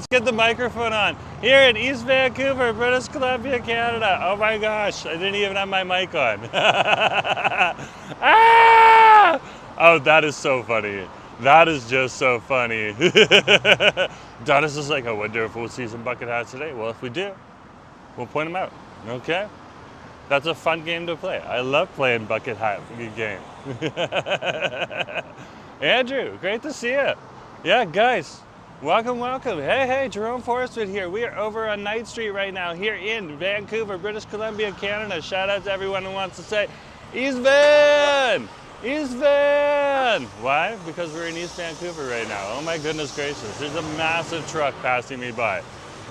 get the microphone on. Here in East Vancouver, British Columbia, Canada. Oh my gosh, I didn't even have my mic on. Ah! Oh, that is so funny. That is just so funny. Dennis is like, I wonder if we'll see some bucket hats today. Well, if we do, we'll point them out. Okay? That's a fun game to play. I love playing bucket hat game. Andrew, great to see you. Yeah, guys, welcome, welcome. Hey, Jerome Forestwood here. We are over on Knight Street right now here in Vancouver, British Columbia, Canada. Shout out to everyone who wants to say, East Van! East Van! Why? Because we're in East Vancouver right now. Oh my goodness gracious. There's a massive truck passing me by.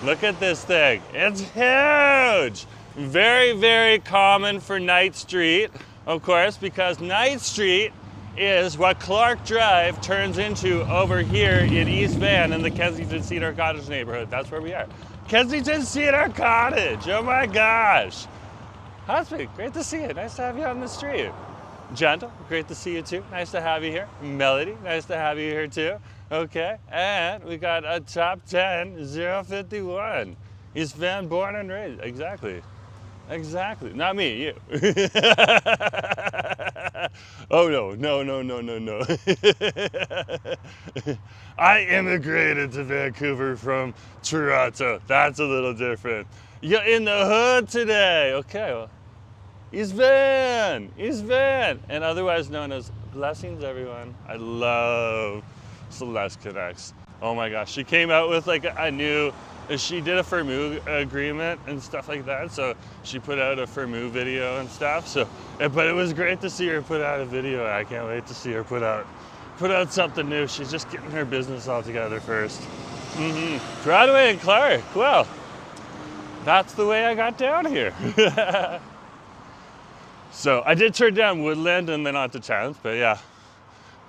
Look at this thing. It's huge! Very, very common for Knight Street, of course, because Knight Street is what Clark Drive turns into over here in East Van in the Kensington Cedar-Cottage neighborhood. That's where we are. Kensington Cedar-Cottage! Oh my gosh! Husband, great to see you. Nice to have you on the street. Gentle, great to see you too. Nice to have you here. Melody, nice to have you here too. Okay, and we got a top 10 051. East Van, born and raised. Exactly. Exactly. Not me, you. Oh no. I immigrated to Vancouver from Toronto. That's a little different. You're in the hood today. Okay, well, East Van, and otherwise known as Blessings, everyone. I love Celeste Connects. Oh my gosh, she came out with like a new, she did a Firmoo agreement and stuff like that, so she put out a Firmoo video and stuff. So, but it was great to see her put out a video. I can't wait to see her put out something new. She's just getting her business all together first. Broadway and Clark. Well, that's the way I got down here. So I did turn down Woodland and then onto 10th, but yeah,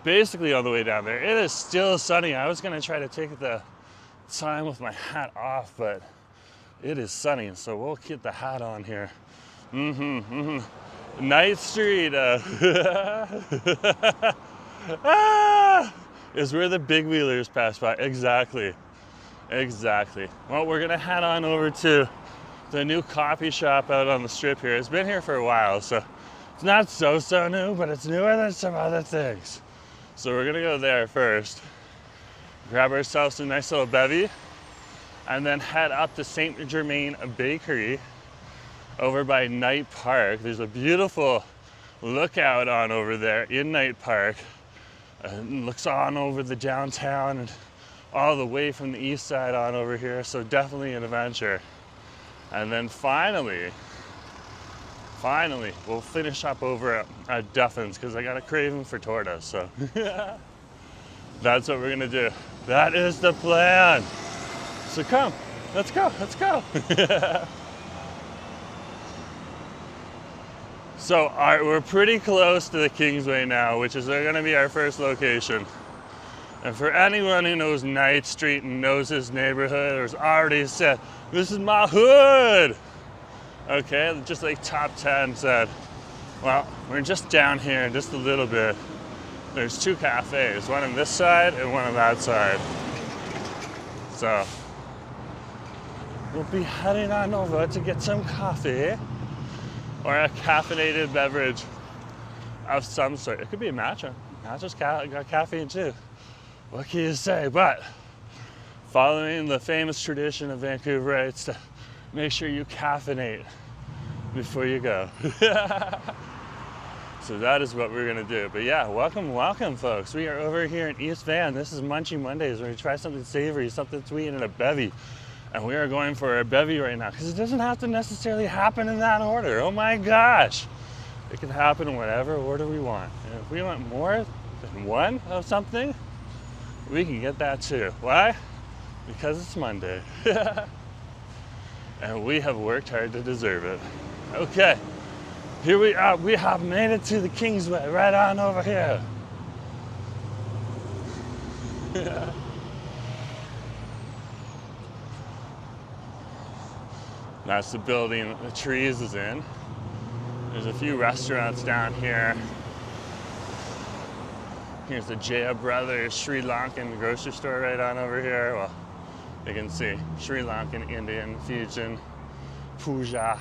basically on the way down there. It is still sunny. I was gonna try to take the time with my hat off, but it is sunny, so we'll keep the hat on here. Knight Street is where the big wheelers pass by. Exactly. Well, we're gonna head on over to the new coffee shop out on the strip here. It's been here for a while, so it's not so new, but it's newer than some other things. So we're gonna go there first, grab ourselves a nice little bevy, and then head up to St. Germain Bakery over by Knight Park. There's a beautiful lookout on over there in Knight Park. It looks on over the downtown and all the way from the east side on over here, so definitely an adventure. And then finally, we'll finish up over at Duffin's because I got a craving for tortas, so that's what we're gonna do. That is the plan. So come, let's go. So we're pretty close to the Kingsway now, which is gonna be our first location. And for anyone who knows Knight Street and knows his neighborhood or has already said, this is my hood. Okay, just like top 10 said. Well, we're just down here just a little bit. There's two cafes, one on this side and one on that side. So we'll be heading on over to get some coffee or a caffeinated beverage of some sort. It could be a matcha. Matcha's got caffeine too. What can you say? But following the famous tradition of Vancouverites to make sure you caffeinate before you go. So that is what we're gonna do. But yeah, welcome folks. We are over here in East Van. This is Munchie Mondays where we try something savory, something sweet, and a bevy. And we are going for a bevy right now because it doesn't have to necessarily happen in that order. Oh my gosh. It can happen in whatever order we want. And if we want more than one of something, we can get that too. Why? Because it's Monday. And we have worked hard to deserve it. Okay, here we are. We have made it to the Kingsway, right on over here. That's the building that the Trees is in. There's a few restaurants down here. Here's the Jaya Brothers Sri Lankan grocery store right on over here. Well, You can see Sri Lankan, Indian, Fijian, Puja,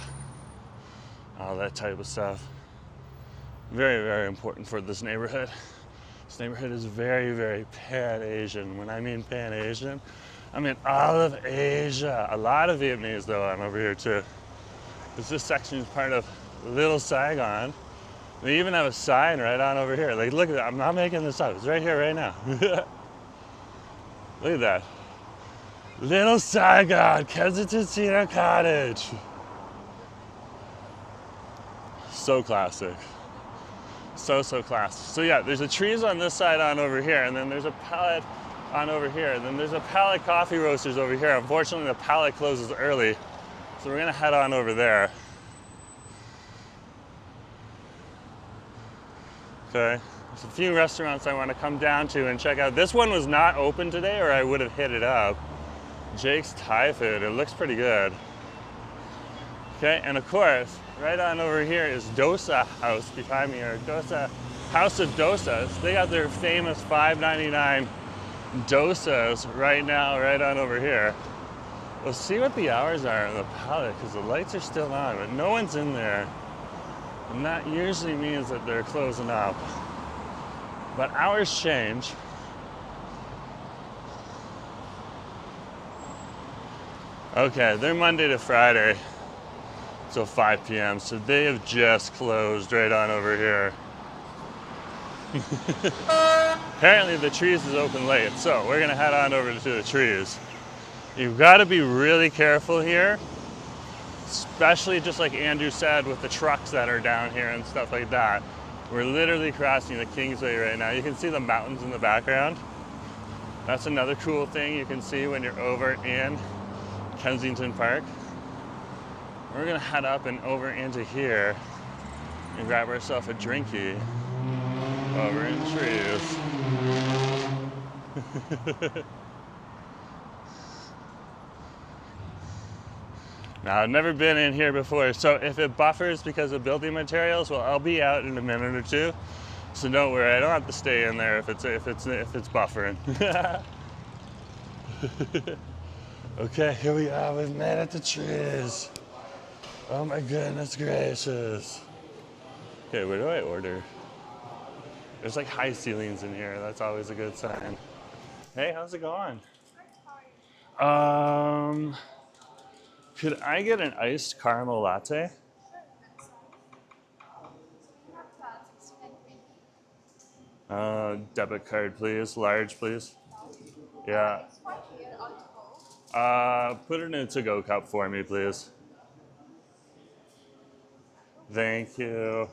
all that type of stuff. Very, very important for this neighborhood. This neighborhood is very, very Pan-Asian. When I mean Pan-Asian, I mean all of Asia. A lot of Vietnamese though on over here too. This section is part of Little Saigon. They even have a sign right on over here. Like, look at that. I'm not making this up. It's right here, right now. Look at that. Little Saigon, Kensington Cedar-Cottage. So classic. So classic. So yeah, there's a trees on this side on over here, and then there's a pallet on over here, and then there's a pallet coffee roasters over here. Unfortunately, the pallet closes early, so we're gonna head on over there. Okay, there's a few restaurants I want to come down to and check out. This one was not open today, or I would have hit it up. Jake's Thai food, it looks pretty good. Okay, and of course, right on over here is Dosa House behind me, or Dosa, House of Dosas. They got their famous $5.99 dosas right now, right on over here. We'll see what the hours are on the pallet, because the lights are still on, but no one's in there. And that usually means that they're closing up. But hours change. Okay, they're Monday to Friday till 5 p.m. So they have just closed right on over here. Apparently the trees is open late, so we're gonna head on over to the trees. You've got to be really careful here, especially just like Andrew said with the trucks that are down here and stuff like that. We're literally crossing the Kingsway right now. You can see the mountains in the background. That's another cool thing you can see when you're over in Kensington Park. We're gonna head up and over into here and grab ourselves a drinky over in trees. Now, I've never been in here before, so if it buffers because of building materials, well, I'll be out in a minute or two. So don't worry, I don't have to stay in there if it's buffering. Okay, here we are. We've made it to trees. Oh my goodness gracious. Okay, what do I order? There's like high ceilings in here. That's always a good sign. Hey, how's it going? Could I get an iced caramel latte? Debit card, please. Large, please. Yeah. Put it in a to-go cup for me, please. Thank you.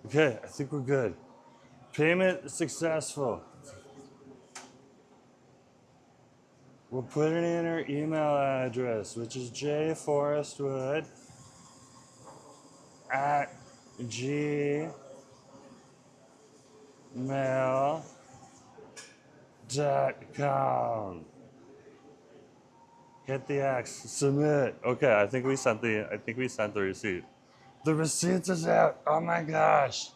Okay, I think we're good. Payment successful. We'll put it in our email address, which is jforestwood@gmail.com. Hit the X, submit. Okay, I think we sent the receipt. The receipt is out. Oh my gosh.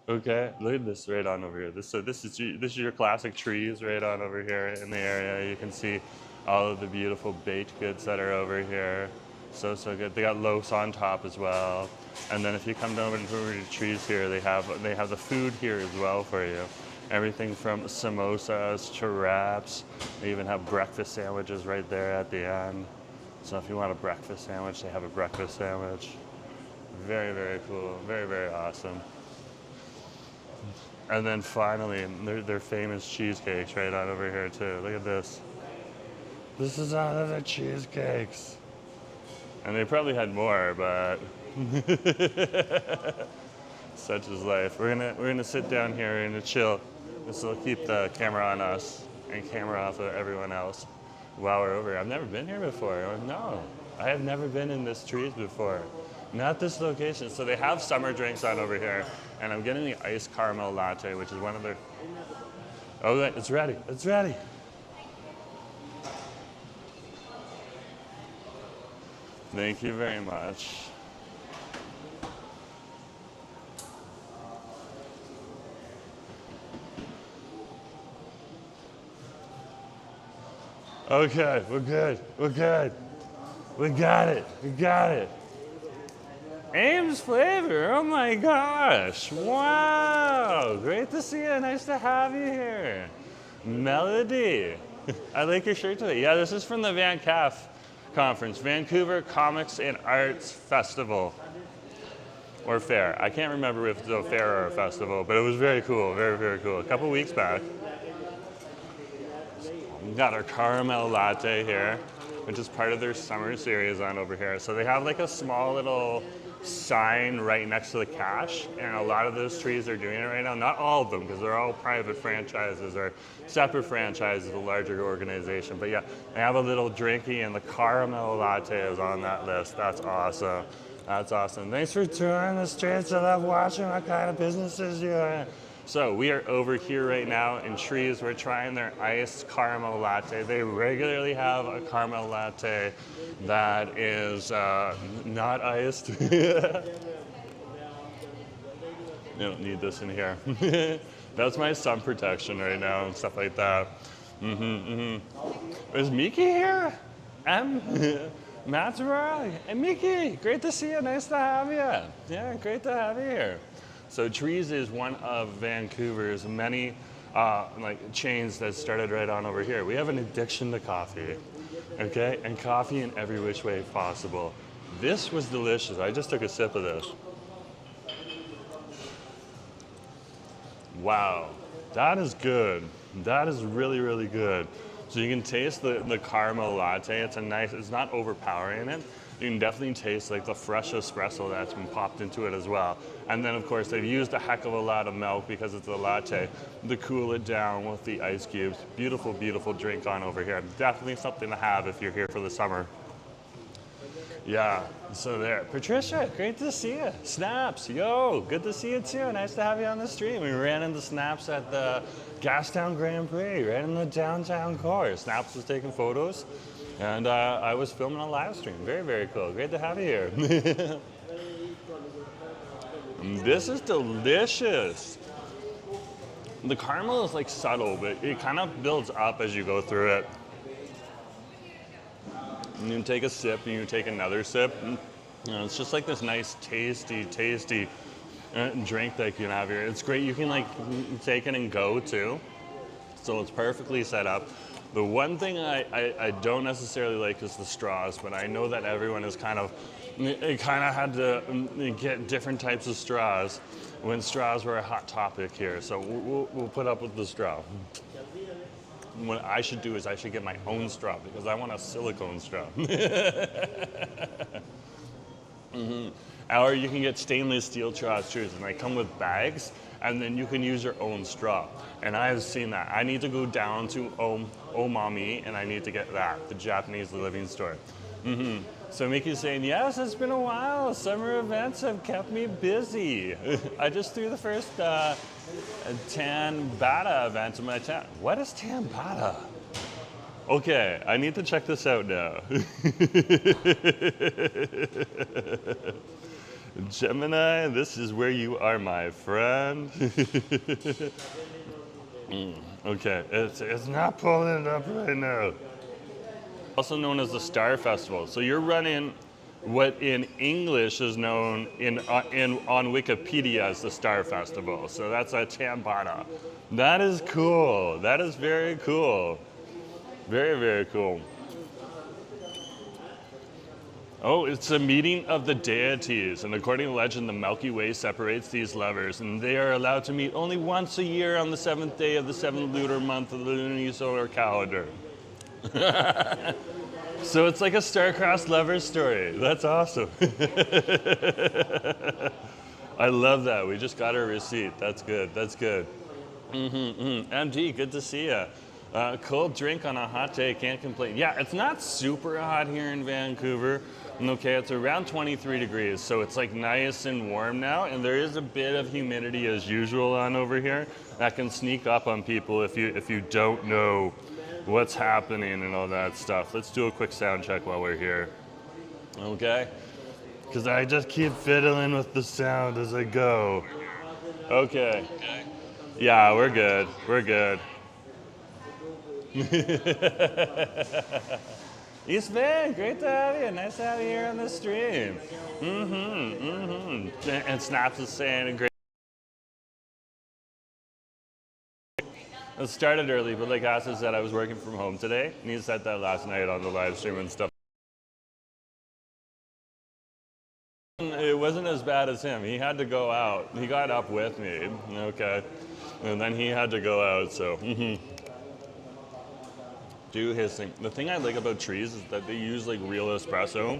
Okay, look at this right on over here. This is your classic trees right on over here in the area. You can see all of the beautiful baked goods that are over here. So good. They got loaves on top as well. And then if you come down over to the trees here, they have the food here as well for you. Everything from samosas to wraps. They even have breakfast sandwiches right there at the end. So if you want a breakfast sandwich, they have a breakfast sandwich. Very, very cool. Very, very awesome. And then finally, their famous cheesecakes right on over here too. Look at this. This is all of their cheesecakes. And they probably had more, but such is life. We're gonna sit down here, we're gonna chill. This will keep the camera on us and camera off of everyone else while we're over here. I've never been here before. No, I have never been in this trees before. Not this location. So they have summer drinks on over here, and I'm getting the iced caramel latte, which is one of their. Oh, it's ready. It's ready. Thank you very much. Okay, we're good. We're good. We got it. We got it. Ames Flavor. Oh my gosh. Wow. Great to see you. Nice to have you here. Melody. I like your shirt today. Yeah, this is from the VanCaf conference, Vancouver Comics and Arts Festival. Or fair. I can't remember if it's a fair or a festival, but it was very cool. Very, very cool. A couple weeks back. We've got our caramel latte here, which is part of their summer series on over here. So they have like a small little sign right next to the cache, and a lot of those trees are doing it right now. Not all of them, because they're all private franchises or separate franchises of a larger organization. But yeah, they have a little drinky, and the caramel latte is on that list. That's awesome. That's awesome. Thanks for touring the streets. I love watching what kind of businesses you're in. So we are over here right now in Trees. We're trying their iced caramel latte. They regularly have a caramel latte that is not iced. You don't need this in here. That's my sun protection right now and stuff like that. Is Miki here? Matt's around. Hey, Miki, great to see you. Nice to have you. Yeah, great to have you here. So Trees is one of Vancouver's many chains that started right on over here. We have an addiction to coffee, okay? And coffee in every which way possible. This was delicious. I just took a sip of this. Wow, that is good. That is really, really good. So you can taste the caramel latte. It's not overpowering it. You can definitely taste like the fresh espresso that's been popped into it as well. And then of course they've used a heck of a lot of milk because it's a latte to cool it down with the ice cubes. Beautiful, beautiful drink on over here. Definitely something to have if you're here for the summer. Yeah, so there. Patricia, great to see you. Snaps, yo, good to see you too. Nice to have you on the stream. We ran into Snaps at the Gastown Grand Prix, right in the downtown core. Snaps was taking photos. And I was filming a live stream. Very, very cool. Great to have you here. This is delicious. The caramel is like subtle, but it kind of builds up as you go through it. And you take a sip, and you take another sip. It's just like this nice, tasty drink that you can have here. It's great. You can like take it and go too. So it's perfectly set up. The one thing I don't necessarily like is the straws, but I know that everyone has kind of had to get different types of straws when straws were a hot topic here. So we'll put up with the straw. What I should do is I should get my own straw because I want a silicone straw. Or you can get stainless steel straws too, and they come with bags, and then you can use your own straw. And I have seen that. I need to go down to Omami, and I need to get that, the Japanese living store. So Miki's saying, yes, it's been a while. Summer events have kept me busy. I just threw the first Tambata event in my town. What is Tambata? Okay, I need to check this out now. Gemini, this is where you are, my friend. Okay, it's not pulling it up right now. Also known as the Star Festival. So you're running what in English is known on Wikipedia as the Star Festival. So that's a Tambata. That is cool. That is very cool. Very, very cool. Oh, it's a meeting of the deities, and according to legend, the Milky Way separates these lovers, and they are allowed to meet only once a year on the 7th day of the 7th lunar month of the lunisolar calendar. So it's like a star-crossed lover story. That's awesome. I love that. We just got our receipt. That's good. That's good. MG, good to see you. Cold drink on a hot day, can't complain. Yeah, it's not super hot here in Vancouver. Okay, it's around 23 degrees, so it's like nice and warm now, and there is a bit of humidity as usual on over here that can sneak up on people if you don't know what's happening and all that stuff. Let's do a quick sound check while we're here. Okay? Because I just keep fiddling with the sound as I go. Okay. Yeah, we're good. We're good. East Van, great to have you. Nice to have you here on the stream. And Snaps is saying, great. It started early, but like Asa said, I was working from home today, and he said that last night on the live stream and stuff. It wasn't as bad as him. He had to go out. He got up with me, okay, and then he had to go out, so. Do his thing. The thing I like about Trees is that they use like real espresso.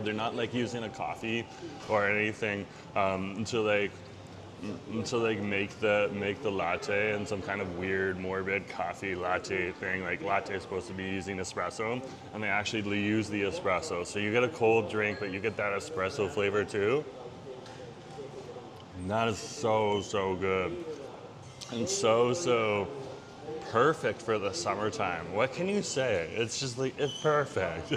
They're not like using a coffee or anything to make the latte and some kind of weird morbid coffee latte thing. Like latte is supposed to be using espresso, and they actually use the espresso. So you get a cold drink, but you get that espresso flavor too. And that is so good, and so perfect for the summertime. What can you say? It's just like, it's perfect.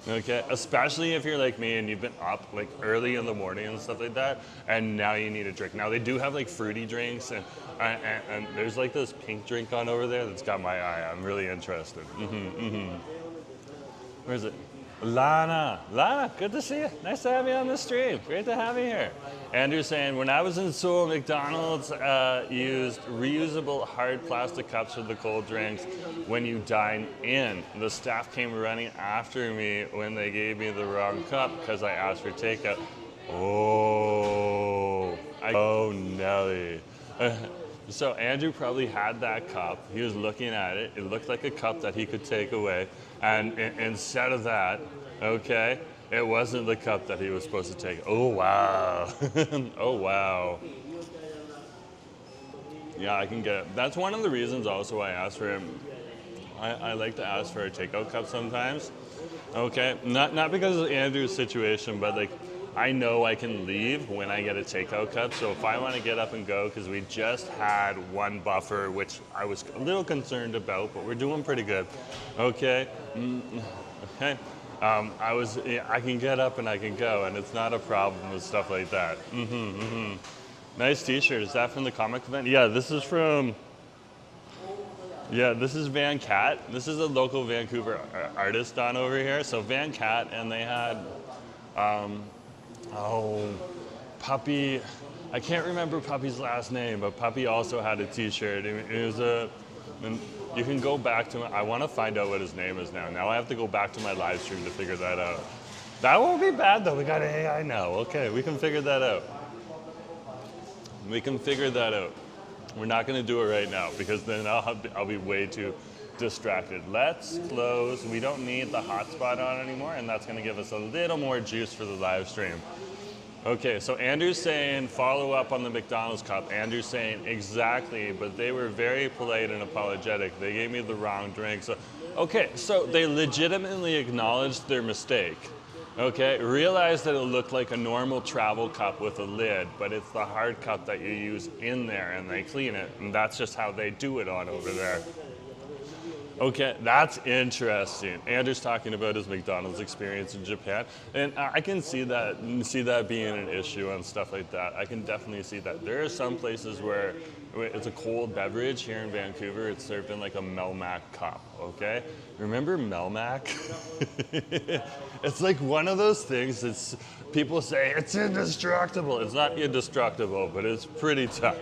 Okay, especially if you're like me and you've been up like early in the morning and stuff like that, and now you need a drink. Now they do have like fruity drinks, and there's like this pink drink on over there that's got my eye. I'm really interested. Where is it? Lana, good to see you. Nice to have you on the stream. Great to have you here. Andrew's saying, when I was in Seoul, McDonald's used reusable hard plastic cups for the cold drinks when you dine in. The staff came running after me when they gave me the wrong cup because I asked for takeout. Oh, Nelly. So Andrew probably had that cup. He was looking at it. It looked like a cup that he could take away. And instead of that, okay, it wasn't the cup that he was supposed to take. Oh, wow. Oh, wow. Yeah, I can get it. That's one of the reasons also I asked for him. I like to ask for a takeout cup sometimes. Okay, not because of Andrew's situation, but like, I know I can leave when I get a takeout cup. So if I want to get up and go, because we just had one buffer, which I was a little concerned about, but we're doing pretty good. Okay. Okay. I can get up and I can go, and it's not a problem with stuff like that. Nice t-shirt. Is that from the comic event? Yeah, this is from, this is Van Cat. This is a local Vancouver artist on over here. So Van Cat, and they had, Puppy, I can't remember Puppy's last name, but Puppy also had a t-shirt. It was and you can go back to, I want to find out what his name is now. Now I have to go back to my live stream to figure that out. That won't be bad though, we got AI now. Okay, we can figure that out. We can figure that out. We're not gonna do it right now because then I'll be way too distracted. Let's close. We don't need the hotspot on anymore, and that's gonna give us a little more juice for the live stream. Okay, so Andrew's saying follow up on the McDonald's cup. Andrew's saying exactly, but they were very polite and apologetic. They gave me the wrong drink. So, okay, so they legitimately acknowledged their mistake. Okay, realized that it looked like a normal travel cup with a lid, but it's the hard cup that you use in there, and they clean it, and that's just how they do it on over there. Okay, that's interesting. Andrew's talking about his McDonald's experience in Japan, and I can see that being an issue and stuff like that. I can definitely see that. There are some places where it's a cold beverage. Here in Vancouver, it's served in like a Melmac cup, okay? Remember Melmac? It's like one of those things that's, people say, it's indestructible. It's not indestructible, but it's pretty tough.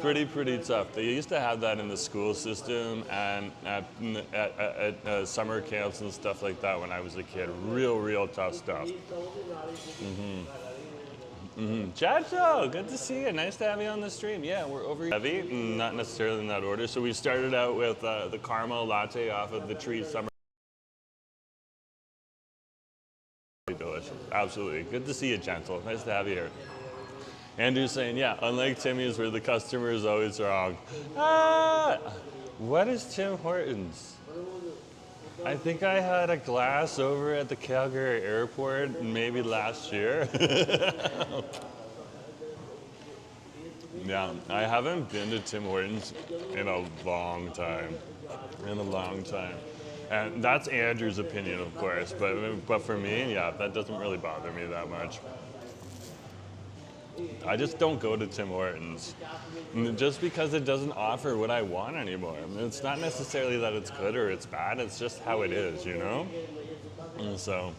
Pretty tough. They used to have that in the school system and at summer camps and stuff like that when I was a kid. Real tough stuff. Chacho, good to see you. Nice to have you on the stream. Yeah, we're over heavy, not necessarily in that order. So we started out with the caramel latte off of the Tree Summer. Delicious. Absolutely. Good to see you, Gentle. Nice to have you here. Andrew's saying, yeah, unlike Timmy's where the customer is always wrong. What is Tim Hortons? I think I had a glass over at the Calgary airport maybe last year. Yeah, I haven't been to Tim Hortons in a long time. And that's Andrew's opinion, of course, but for me, yeah, that doesn't really bother me that much. I just don't go to Tim Hortons just because it doesn't offer what I want anymore. I mean, it's not necessarily that it's good or it's bad, it's just how it is, you know? And so,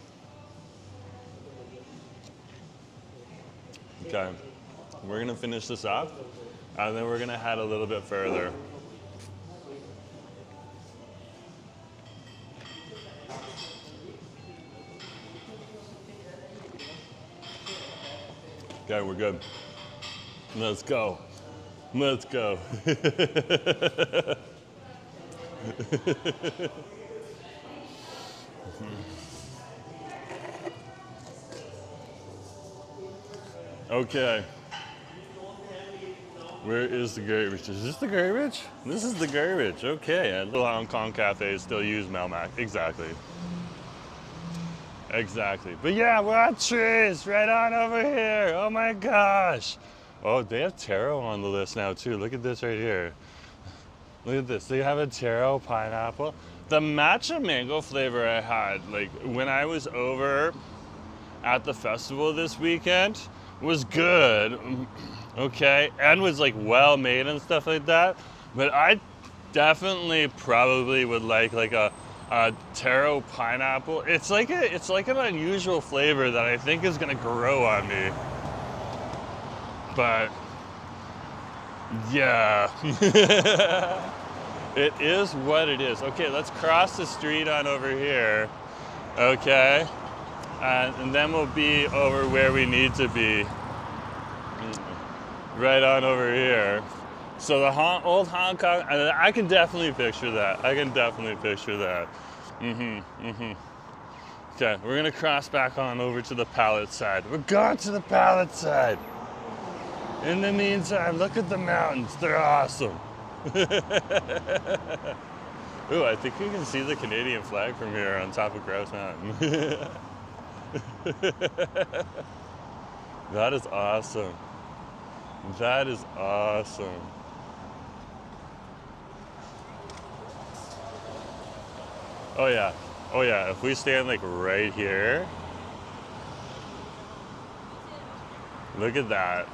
okay, we're gonna finish this up and then we're gonna head a little bit further. Okay, we're good. Let's go. Let's go. Okay. Where is the garbage? Is this the garbage? This is the garbage. Okay. Little Hong Kong cafes still use Melmac. Exactly. Exactly. But yeah, we're at Trees right on over here. Oh my gosh. Oh, they have taro on the list now too. Look at this right here. Look at this. They have a taro pineapple. The matcha mango flavor I had, like when I was over at the festival this weekend, was good. Okay, and was like well made and stuff like that. But I definitely probably would like a taro pineapple. It's like an unusual flavor that I think is gonna grow on me. But yeah, it is what it is. Okay, let's cross the street on over here. Okay, and then we'll be over where we need to be. Right on over here. So the old Hong Kong, I can definitely picture that. I can definitely picture that. Okay, we're gonna cross back on over to the pallet side. We're going to the pallet side. In the meantime, look at the mountains. They're awesome. Ooh, I think you can see the Canadian flag from here on top of Grouse Mountain. That is awesome. That is awesome. Oh yeah, oh yeah, if we stand like right here, look at that.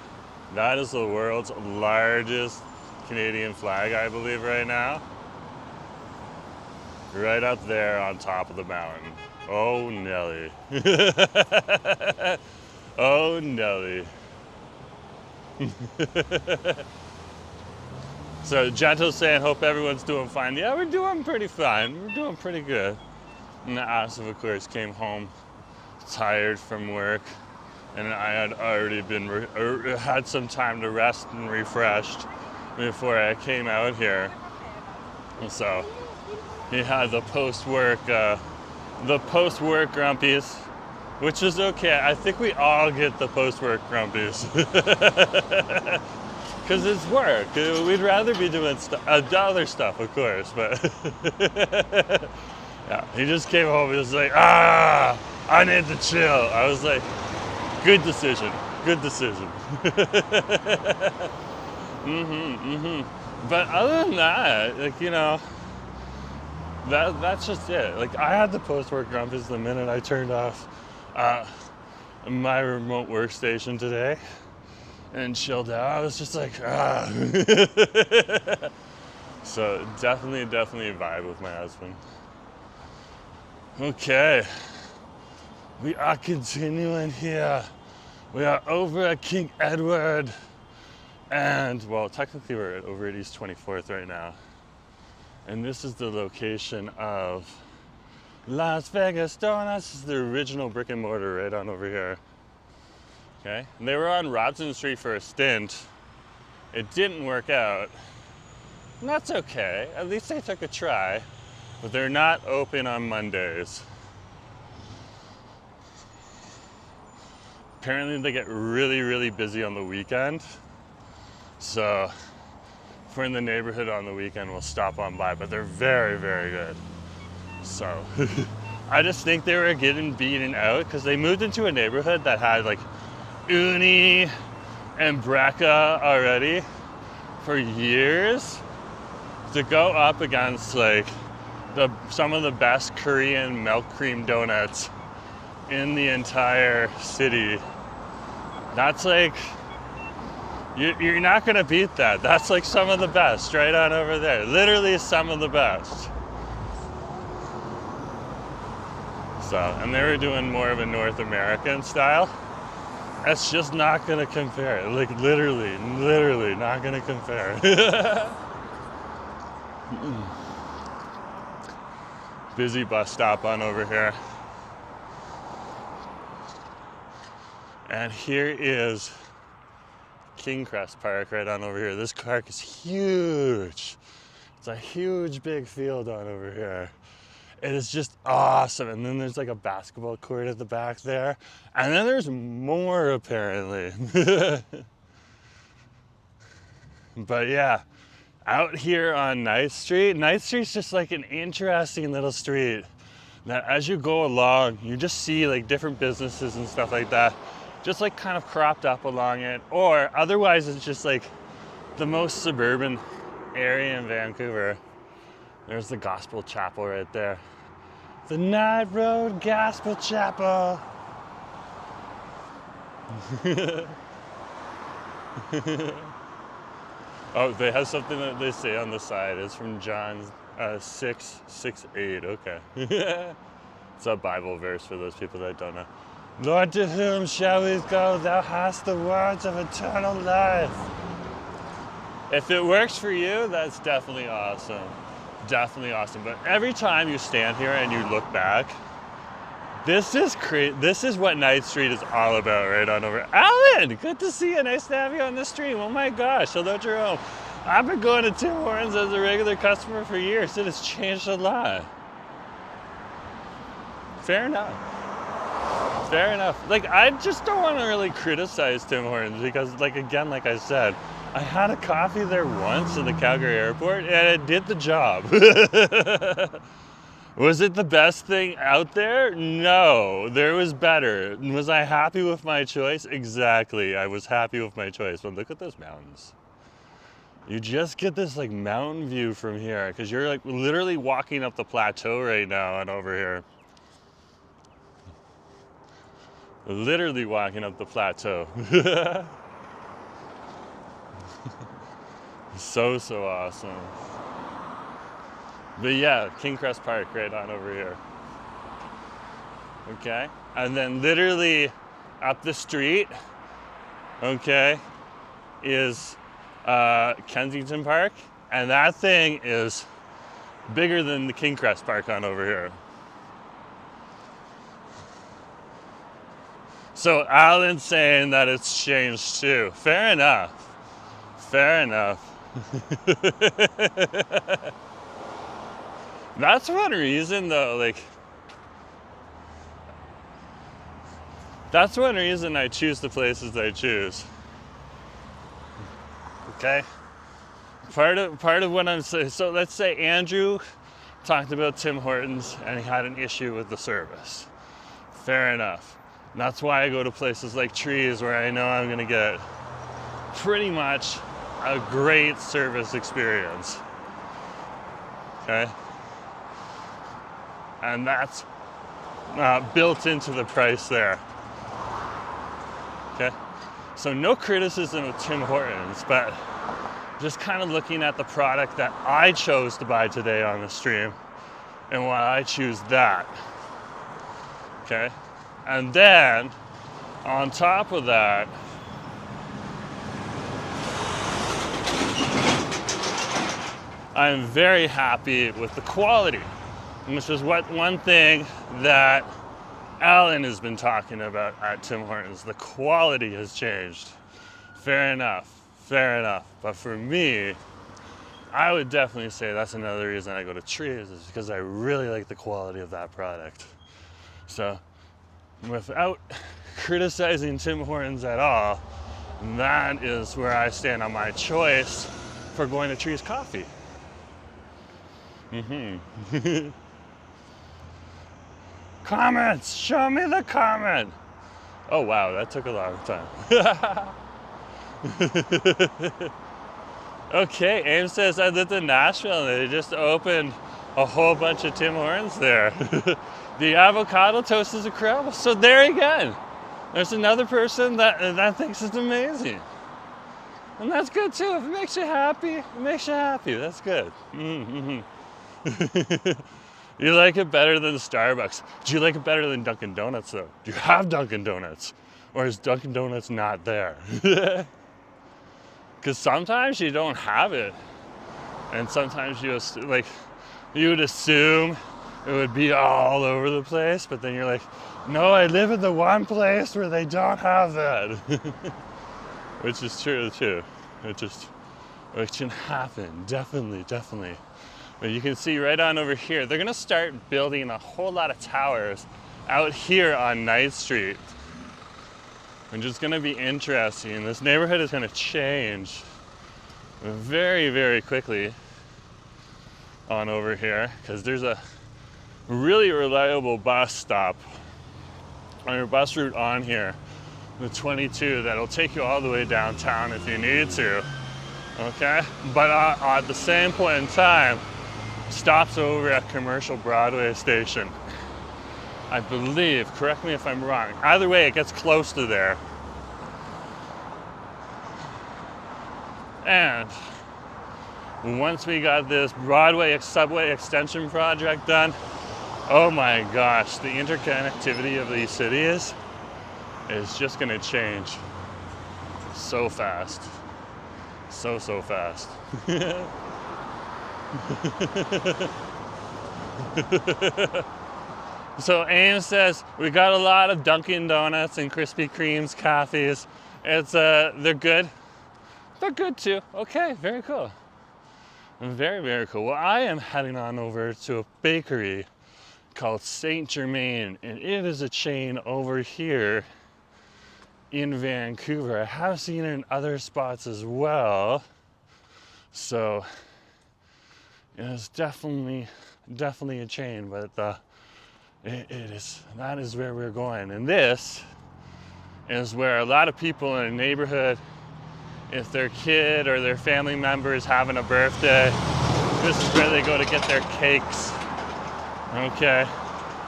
That is the world's largest Canadian flag, I believe, right now. Right up there on top of the mountain. Oh Nelly. Oh Nelly. So Gentle saying, hope everyone's doing fine. Yeah, we're doing pretty fine. We're doing pretty good. And Asif, of course, came home tired from work, and I had already been had some time to rest and refreshed before I came out here. And so he had the post-work grumpies, which is okay. I think we all get the post-work grumpies. Because it's work. We'd rather be doing other stuff, of course, but yeah, he just came home. He was like, I need to chill. I was like, good decision, good decision. But other than that, like, you know, that's just it. Like, I had the post-work grumpies the minute I turned off my remote workstation today and chilled out. I was just like, So definitely vibe with my husband. Okay, we are continuing here. We are over at King Edward, and well, technically we're over at East 24th right now. And this is the location of Las Vegas Donuts. This is the original brick and mortar right on over here. Okay, and they were on Robson Street for a stint. It didn't work out. And that's okay. At least they took a try. But they're not open on Mondays. Apparently they get really busy on the weekend. So if we're in the neighborhood on the weekend, we'll stop on by, but they're very good. So I just think they were getting beaten out because they moved into a neighborhood that had like uni and Brecca already for years. To go up against like some of the best Korean milk cream donuts in the entire city, that's like You're not gonna beat that. That's like some of the best right on over there. Literally some of the best. So, and they were doing more of a North American style. That's just not gonna compare. Like literally not gonna compare. Busy bus stop on over here. And here is Kingcrest Park right on over here. This park is huge. It's a huge big field on over here. It is just awesome. And then there's like a basketball court at the back there. And then there's more apparently. But yeah, out here on Knight Street. Knight Street's just like an interesting little street that as you go along, you just see like different businesses and stuff like that, just like kind of cropped up along it. Or otherwise it's just like the most suburban area in Vancouver. There's the Gospel Chapel right there. The Knight Road Gospel Chapel. Oh, they have something that they say on the side. It's from John 6:6-8. Okay. It's a Bible verse for those people that don't know. Lord, to whom shall we go? Thou hast the words of eternal life. If it works for you, that's definitely awesome. Definitely awesome. But every time you stand here and you look back, this is what Knight Street is all about right on over. Alan, good to see you. Nice to have you on the stream. Oh my gosh. Hello, Jerome. I've been going to Tim Hortons as a regular customer for years. It has changed a lot. Fair enough. Fair enough. Like, I just don't want to really criticize Tim Hortons because, like, again, like I said, I had a coffee there once in the Calgary airport and it did the job. Was it the best thing out there? No, there was better. Was I happy with my choice? Exactly, I was happy with my choice. But look at those mountains. You just get this like mountain view from here because you're like literally walking up the plateau right now and over here. Literally walking up the plateau. So awesome. But yeah, Kingcrest Park right on over here. Okay, and then literally up the street, okay, is Kensington Park, and that thing is bigger than the Kingcrest Park on over here. So Alan's saying that it's changed too. Fair enough. Fair enough. That's one reason though, like, that's one reason I choose the places I choose. Okay? Part of what I'm saying, so let's say Andrew talked about Tim Hortons and he had an issue with the service. Fair enough. That's why I go to places like Trees where I know I'm gonna get pretty much a great service experience. Okay? And that's built into the price there. Okay? So no criticism of Tim Hortons, but just kind of looking at the product that I chose to buy today on the stream and why I choose that. Okay? And then, on top of that, I'm very happy with the quality, which is one thing that Alan has been talking about at Tim Hortons. The quality has changed. Fair enough, fair enough. But for me, I would definitely say that's another reason I go to Trees, is because I really like the quality of that product. So, without criticizing Tim Hortons at all, that is where I stand on my choice for going to Trees Coffee. Comments! Show me the comment! Oh wow, that took a long time. Okay, Ames says I lived in Nashville and they just opened a whole bunch of Tim Hortons there. The avocado toast is incredible. So there again, there's another person that thinks it's amazing. And that's good too. If it makes you happy, it makes you happy. That's good. You like it better than Starbucks. Do you like it better than Dunkin' Donuts though? Do you have Dunkin' Donuts? Or is Dunkin' Donuts not there? Because sometimes you don't have it. And sometimes you just, like, you would assume it would be all over the place, but then you're like, no, I live in the one place where they don't have that. Which is true too. It can happen, definitely. But you can see right on over here, they're gonna start building a whole lot of towers out here on Knight Street. Which is gonna be interesting. This neighborhood is gonna change very, very quickly on over here, because there's a really reliable bus stop on your bus route on here, the 22, that'll take you all the way downtown if you need to, okay? But at the same point in time, stops over at Commercial Broadway Station, I believe. Correct me if I'm wrong. Either way, it gets close to there. And once we got this Broadway subway extension project done, oh my gosh, the interconnectivity of these cities is just gonna change so fast. So fast. So Ames says, we got a lot of Dunkin' Donuts and Krispy Kremes cafes. It's, they're good. They're good too. Okay, very cool. Very, very cool. Well, I am heading on over to a bakery called St. Germain, and it is a chain over here in Vancouver. I have seen it in other spots as well. So it's definitely a chain, but that is where we're going. And this is where a lot of people in a neighborhood, if their kid or their family member is having a birthday, this is where they go to get their cakes. Okay,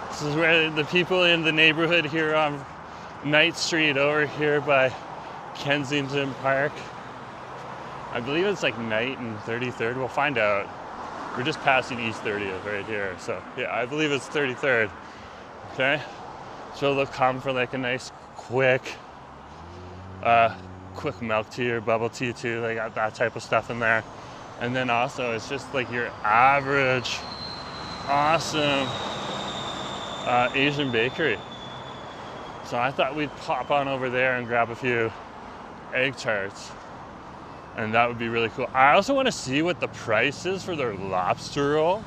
this is where the people in the neighborhood here on Knight Street over here by Kensington Park, I believe it's like Knight and 33rd, we'll find out. We're just passing East 30th right here, so yeah, I believe it's 33rd, okay? So they'll come for like a nice quick milk tea or bubble tea too. They got that type of stuff in there. And then also it's just like your average awesome Asian bakery. So I thought we'd pop on over there and grab a few egg tarts, and that would be really cool. I also want to see what the price is for their lobster roll.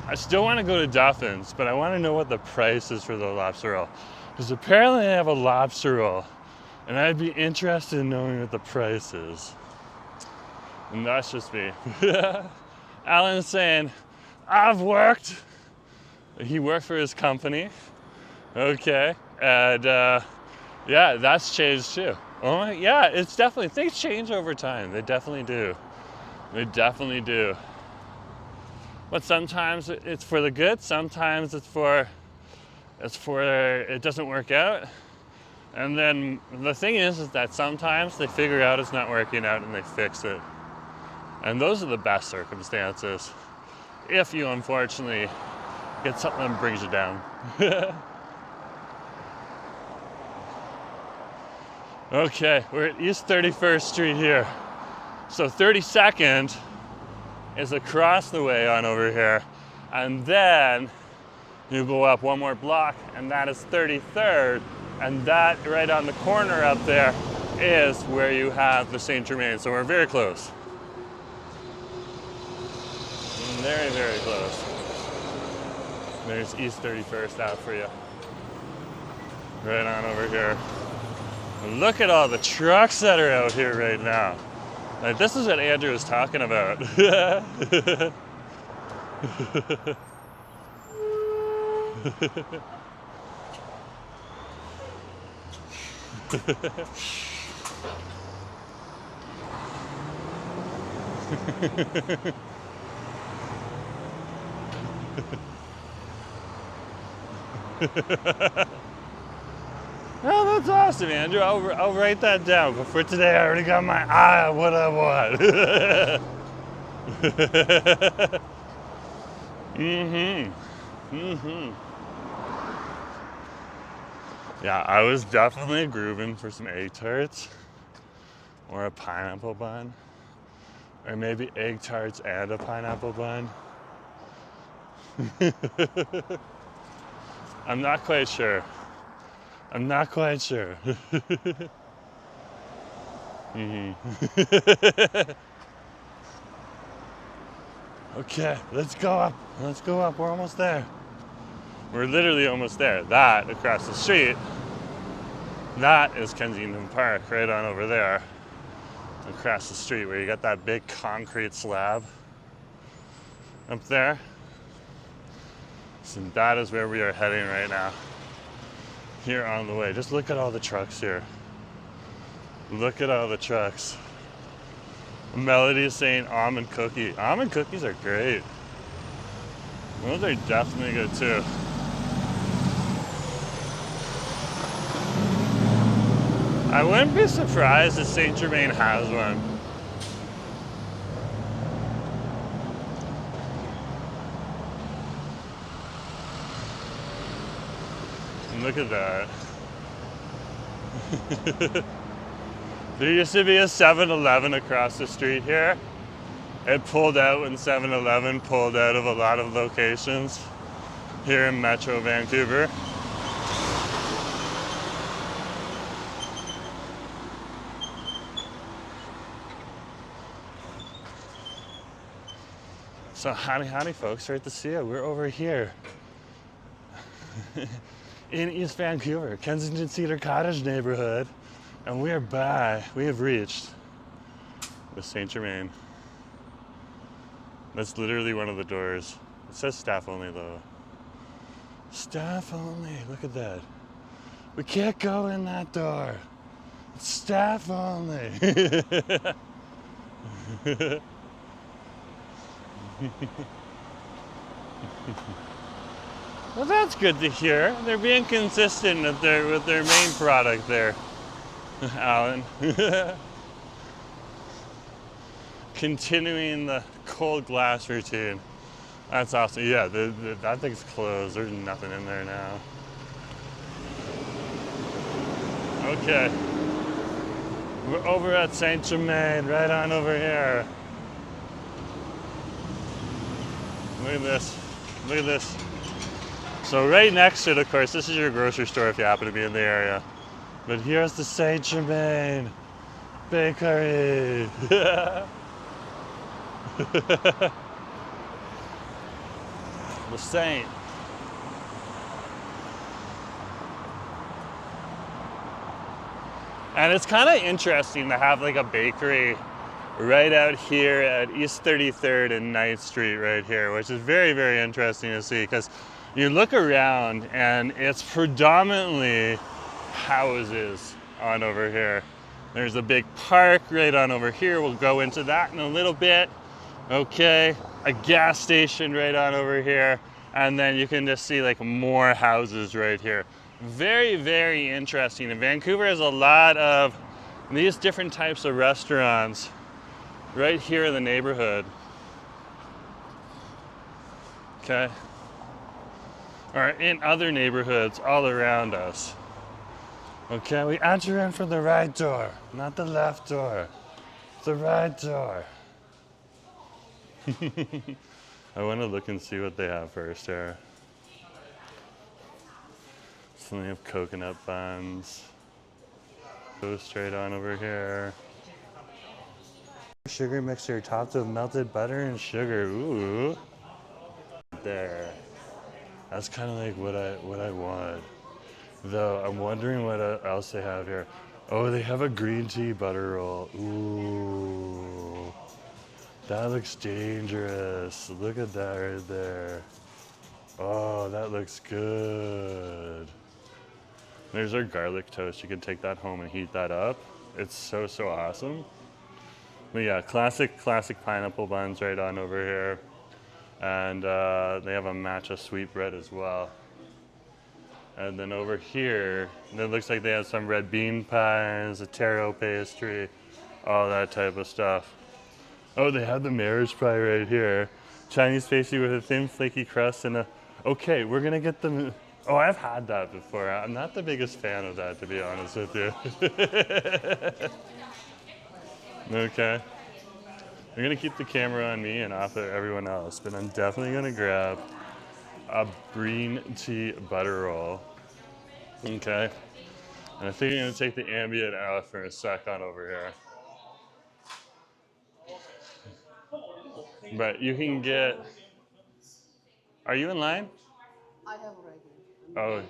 I still want to go to Duffin's, but I want to know what the price is for the lobster roll, because apparently they have a lobster roll, and I'd be interested in knowing what the price is. And that's just me. Alan's saying, I've worked. He worked for his company. Okay. And yeah, that's changed too. Oh my, yeah, it's definitely, things change over time. They definitely do. They definitely do. But sometimes it's for the good. Sometimes it doesn't work out. And then the thing is that sometimes they figure out it's not working out and they fix it. And those are the best circumstances. If you unfortunately get something that brings you down. Okay, we're at East 31st Street here. So 32nd is across the way on over here. And then you go up one more block and that is 33rd. And that right on the corner up there is where you have the St. Germain. So we're very close. Very, very close. There's East 31st out for you. Right on over here. Look at all the trucks that are out here right now. Like, this is what Andrew was talking about. Oh, that's awesome, Andrew. I'll write that down. But for today, I already got my eye on what I want. Yeah, I was definitely grooving for some egg tarts or a pineapple bun, or maybe egg tarts and a pineapple bun. I'm not quite sure. I'm not quite sure. Okay, let's go up. Let's go up. We're almost there. We're literally almost there. That across the street, that is Kensington Park, right on over there. Across the street where you got that big concrete slab up there. So that is where we are heading right now. Here on the way. Just look at all the trucks here. Look at all the trucks. Melody is saying almond cookie. Almond cookies are great. Those are definitely good too. I wouldn't be surprised if Saint Germain has one. And look at that. There used to be a 7-Eleven across the street here. It pulled out when 7-Eleven pulled out of a lot of locations here in Metro Vancouver. So howdy folks, great to see you. We're over here in East Vancouver, Kensington Cedar-Cottage neighborhood. And we have reached the Saint Germain. That's literally one of the doors. It says staff only though. Staff only, look at that. We can't go in that door. It's staff only. Well, that's good to hear. They're being consistent with their main product there. Alan. Continuing the cold glass routine. That's awesome. Yeah, that thing's closed. There's nothing in there now. Okay. We're over at Saint Germain, right on over here. Look at this. Look at this. So right next to it, of course, this is your grocery store if you happen to be in the area. But here's the Saint Germain Bakery. The Saint. And it's kind of interesting to have like a bakery right out here at East 33rd and 9th Street right here, which is very, very interesting to see because you look around and it's predominantly houses on over here. There's a big park right on over here. We'll go into that in a little bit. Okay, a gas station right on over here. And then you can just see like more houses right here. Very, very interesting. And Vancouver has a lot of these different types of restaurants right here in the neighborhood. Okay. Or in other neighborhoods all around us. Okay, we enter in from the right door, not the left door. The right door. I want to look and see what they have first here. So they have coconut buns. Go straight on over here. Sugar mixer topped with melted butter and sugar. Ooh. There. That's kind of like what I want. Though I'm wondering what else they have here. Oh, they have a green tea butter roll. Ooh, that looks dangerous. Look at that right there. Oh, that looks good. There's our garlic toast. You can take that home and heat that up. It's so awesome. But yeah, classic pineapple buns right on over here. And they have a matcha sweetbread as well. And then over here, it looks like they have some red bean pies, a taro pastry, all that type of stuff. Oh, they have the marriage pie right here. Chinese pastry with a thin flaky crust and a... Okay, we're gonna get them... Oh, I've had that before. I'm not the biggest fan of that, to be honest with you. Okay. I'm gonna keep the camera on me and off of everyone else, but I'm definitely gonna grab a green tea butter roll. Okay. And I think I'm gonna take the ambient out for a second over here. But you can get... Are you in line? I have already. Oh,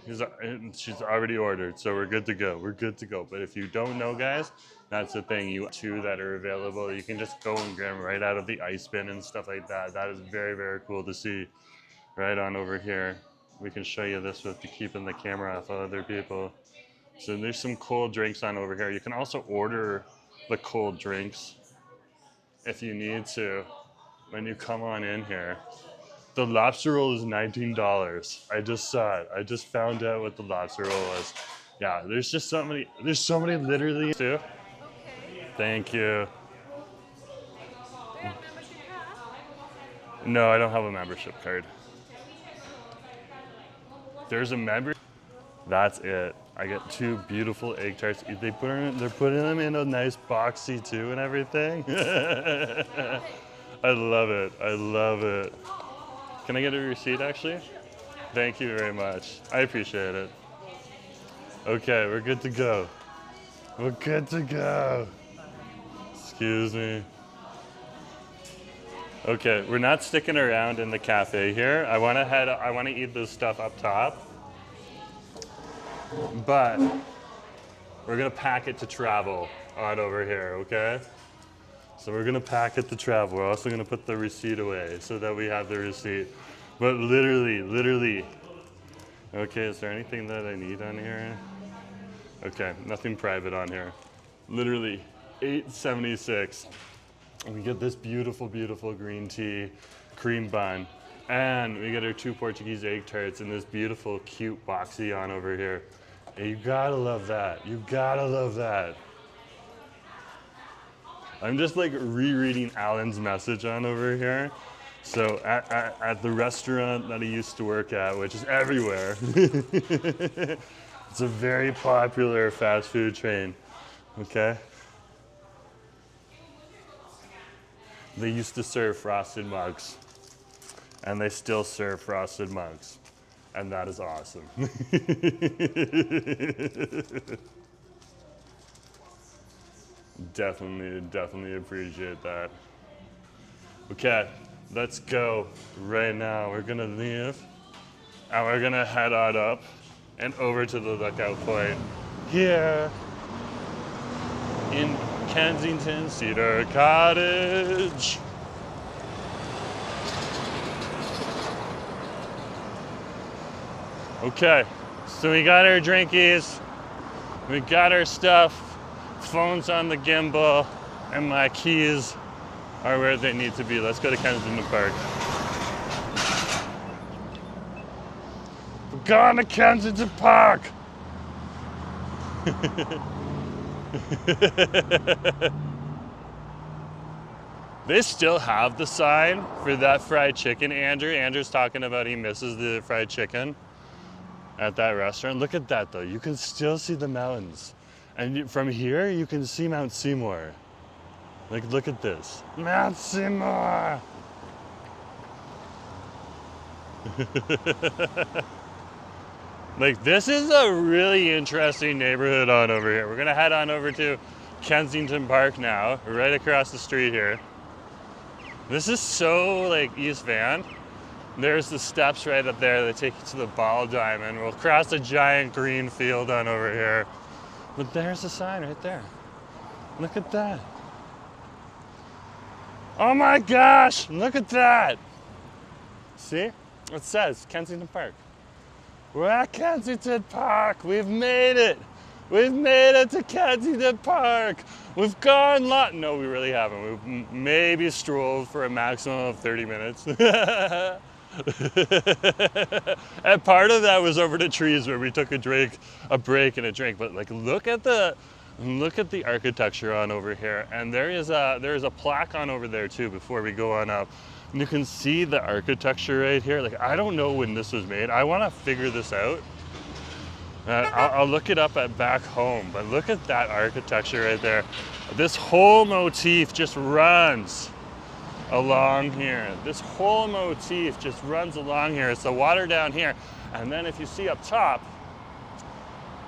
she's already ordered, so we're good to go. We're good to go. But if you don't know, guys, that's the thing. You two that are available, you can just go and grab them right out of the ice bin and stuff like that. That is very, very cool to see. Right on over here. We can show you this with keeping the camera off of other people. So there's some cold drinks on over here. You can also order the cold drinks if you need to when you come on in here. The lobster roll is $19. I just saw it. I just found out what the lobster roll was. Yeah, there's somebody literally too. Okay. Thank you. No, I don't have a membership card. There's a member. That's it. I get 2 beautiful egg tarts. They're putting them in a nice boxy too and everything. I love it. I love it. Can I get a receipt actually? Thank you very much. I appreciate it. Okay, we're good to go. We're good to go. Excuse me. Okay, we're not sticking around in the cafe here. I want to eat this stuff up top. But we're gonna pack it to travel on over here, okay? So we're gonna pack it to travel. We're also gonna put the receipt away so that we have the receipt. But literally. Okay, is there anything that I need on here? Okay, nothing private on here. Literally, $8.76. We get this beautiful, beautiful green tea cream bun. And we get our 2 Portuguese egg tarts in this beautiful, cute boxy on over here. And you gotta love that. You gotta love that. I'm just like rereading Alan's message on over here. So at the restaurant that he used to work at, which is everywhere, it's a very popular fast food chain, okay? They used to serve frosted mugs, and they still serve frosted mugs, and that is awesome. Definitely appreciate that. Okay, let's go right now. We're gonna leave, and we're gonna head on up and over to the lookout point here in Kensington Cedar-Cottage. Okay, so we got our drinkies, we got our stuff, phone's on the gimbal, and my keys are where they need to be. Let's go to Kensington Park. We're going to Kensington Park! They still have the sign for that fried chicken, Andrew. Andrew's talking about he misses the fried chicken at that restaurant. Look at that though, you can still see the mountains. And from here, you can see Mount Seymour. Like, look at this. Mount Seymour! Like, this is a really interesting neighborhood on over here. We're gonna head on over to Kensington Park now, right across the street here. This is so, like, East Van. There's the steps right up there that take you to the ball diamond. We'll cross a giant green field on over here. But there's the sign right there. Look at that. Oh my gosh, look at that. See? It says Kensington Park. We're at Kensington Park. We've made it. We've made it to Kensington Park. We've gone no, we really haven't. We've maybe strolled for a maximum of 30 minutes. And part of that was over the trees where we took a break and a drink. But like, look at the architecture on over here. And there is a plaque on over there too before we go on up. And you can see the architecture right here. Like, I don't know when this was made. I want to figure this out. I'll look it up at back home, but look at that architecture right there. This whole motif just runs along here. This whole motif just runs along here. It's the water down here. And then if you see up top,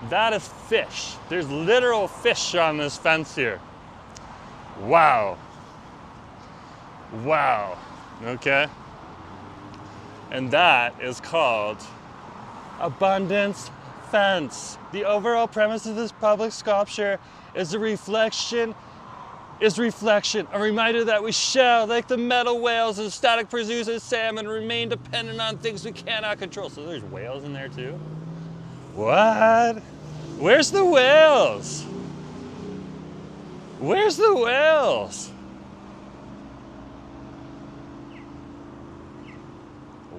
that is fish. There's literal fish on this fence here. Wow. Wow. Okay. And that is called Abundance Fence. The overall premise of this public sculpture is a reflection, a reminder that we shall, like the metal whales and static producers salmon, remain dependent on things we cannot control. So there's whales in there too? What? Where's the whales? Where's the whales?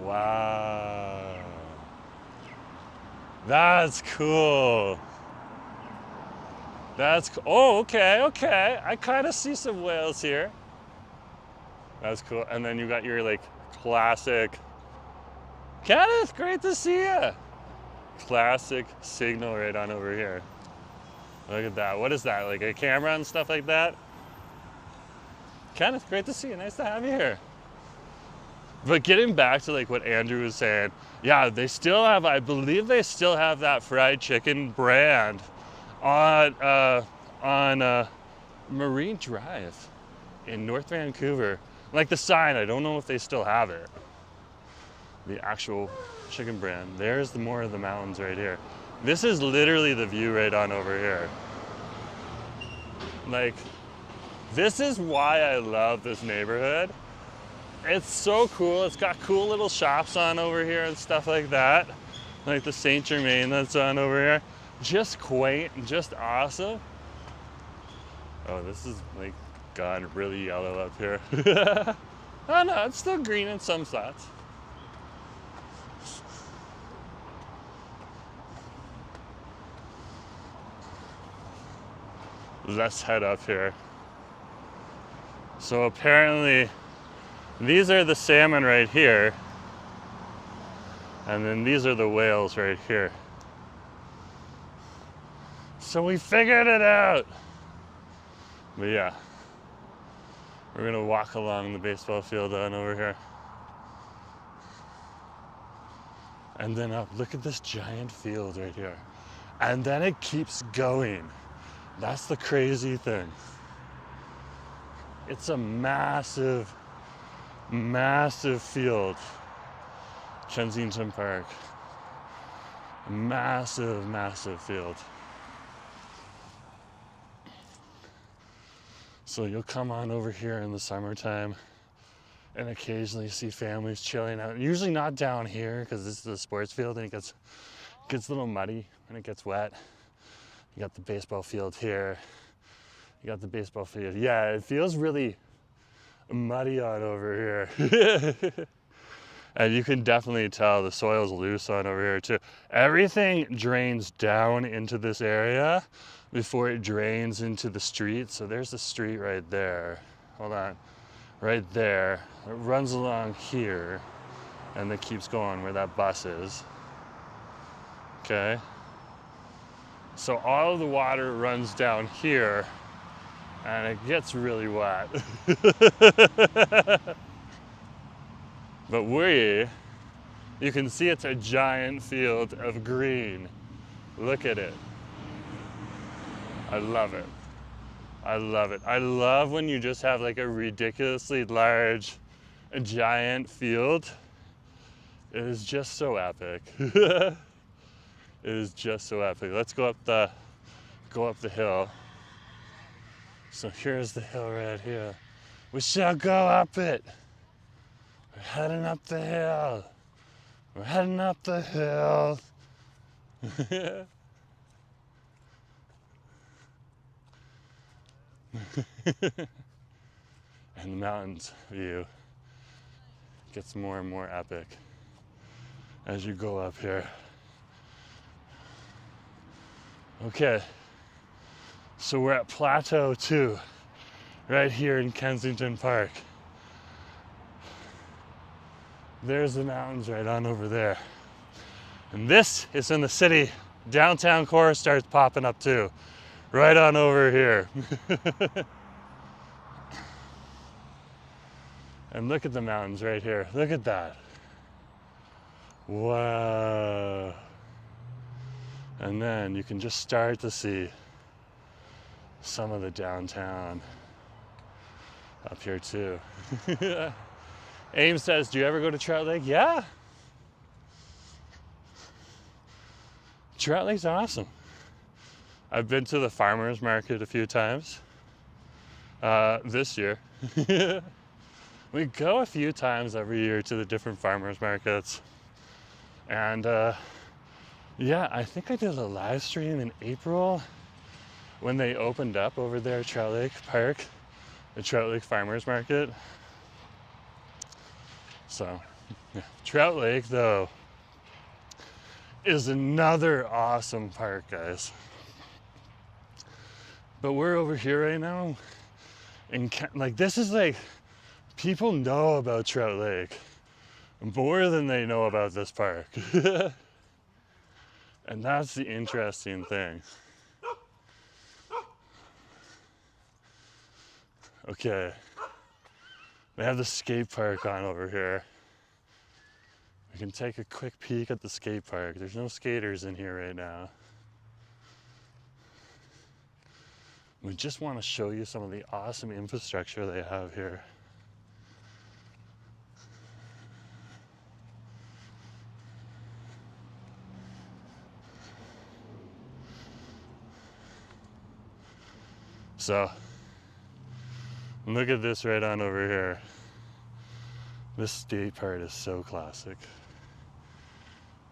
Wow. That's cool. Oh, okay. I kind of see some whales here. That's cool. And then you got your like classic, Kenneth, great to see you. Classic signal right on over here. Look at that. What is that? Like a camera and stuff like that? Kenneth, great to see you. Nice to have you here. But getting back to like what Andrew was saying, yeah, they still have, I believe they still have that fried chicken brand on Marine Drive in North Vancouver. Like the sign, I don't know if they still have it. The actual chicken brand. There's more of the mountains right here. This is literally the view right on over here. Like, this is why I love this neighborhood. It's so cool. It's got cool little shops on over here and stuff like that. Like the St. Germain that's on over here. Just quaint and just awesome. Oh, this is like gone really yellow up here. Oh no, it's still green in some spots. Let's head up here. So apparently, these are the salmon right here, and then these are the whales right here. So we figured it out. But yeah, we're gonna walk along the baseball field on over here. And then up, look at this giant field right here. And then it keeps going. That's the crazy thing. It's a massive, massive field. Kensington Park. Massive, massive field. So you'll come on over here in the summertime and occasionally see families chilling out. Usually not down here because this is a sports field and it gets a little muddy and it gets wet. You got the baseball field here. You got the baseball field. Yeah, it feels really muddy on over here. And you can definitely tell the soil's loose on over here too. Everything drains down into this area before it drains into the street. So there's the street right there. Hold on. Right there. It runs along here and then keeps going where that bus is. Okay. So all of the water runs down here and it gets really wet. But you can see it's a giant field of green. Look at it. I love it. I love it. I love when you just have like a ridiculously large, giant field. It is just so epic. It is just so epic. Let's go up the hill. So here's the hill right here. We shall go up it. We're heading up the hill. We're heading up the hill. And the mountains view. Gets more and more epic as you go up here. Okay, so we're at Plateau 2, right here in Kensington Park. There's the mountains right on over there. And this is in the city. Downtown core starts popping up too, right on over here. And look at the mountains right here. Look at that. Wow. And then you can just start to see some of the downtown up here too. Ames says, do you ever go to Trout Lake? Yeah. Trout Lake's awesome. I've been to the farmer's market a few times this year. We go a few times every year to the different farmers markets. And yeah, I think I did a live stream in April when they opened up over there at Trout Lake Park, the Trout Lake Farmers Market. So, yeah. Trout Lake, though, is another awesome park, guys. But we're over here right now, and like this is like, people know about Trout Lake more than they know about this park. And that's the interesting thing. Okay, they have the skate park on over here. We can take a quick peek at the skate park. There's no skaters in here right now. We just want to show you some of the awesome infrastructure they have here. So, look at this right on over here. This skate part is so classic.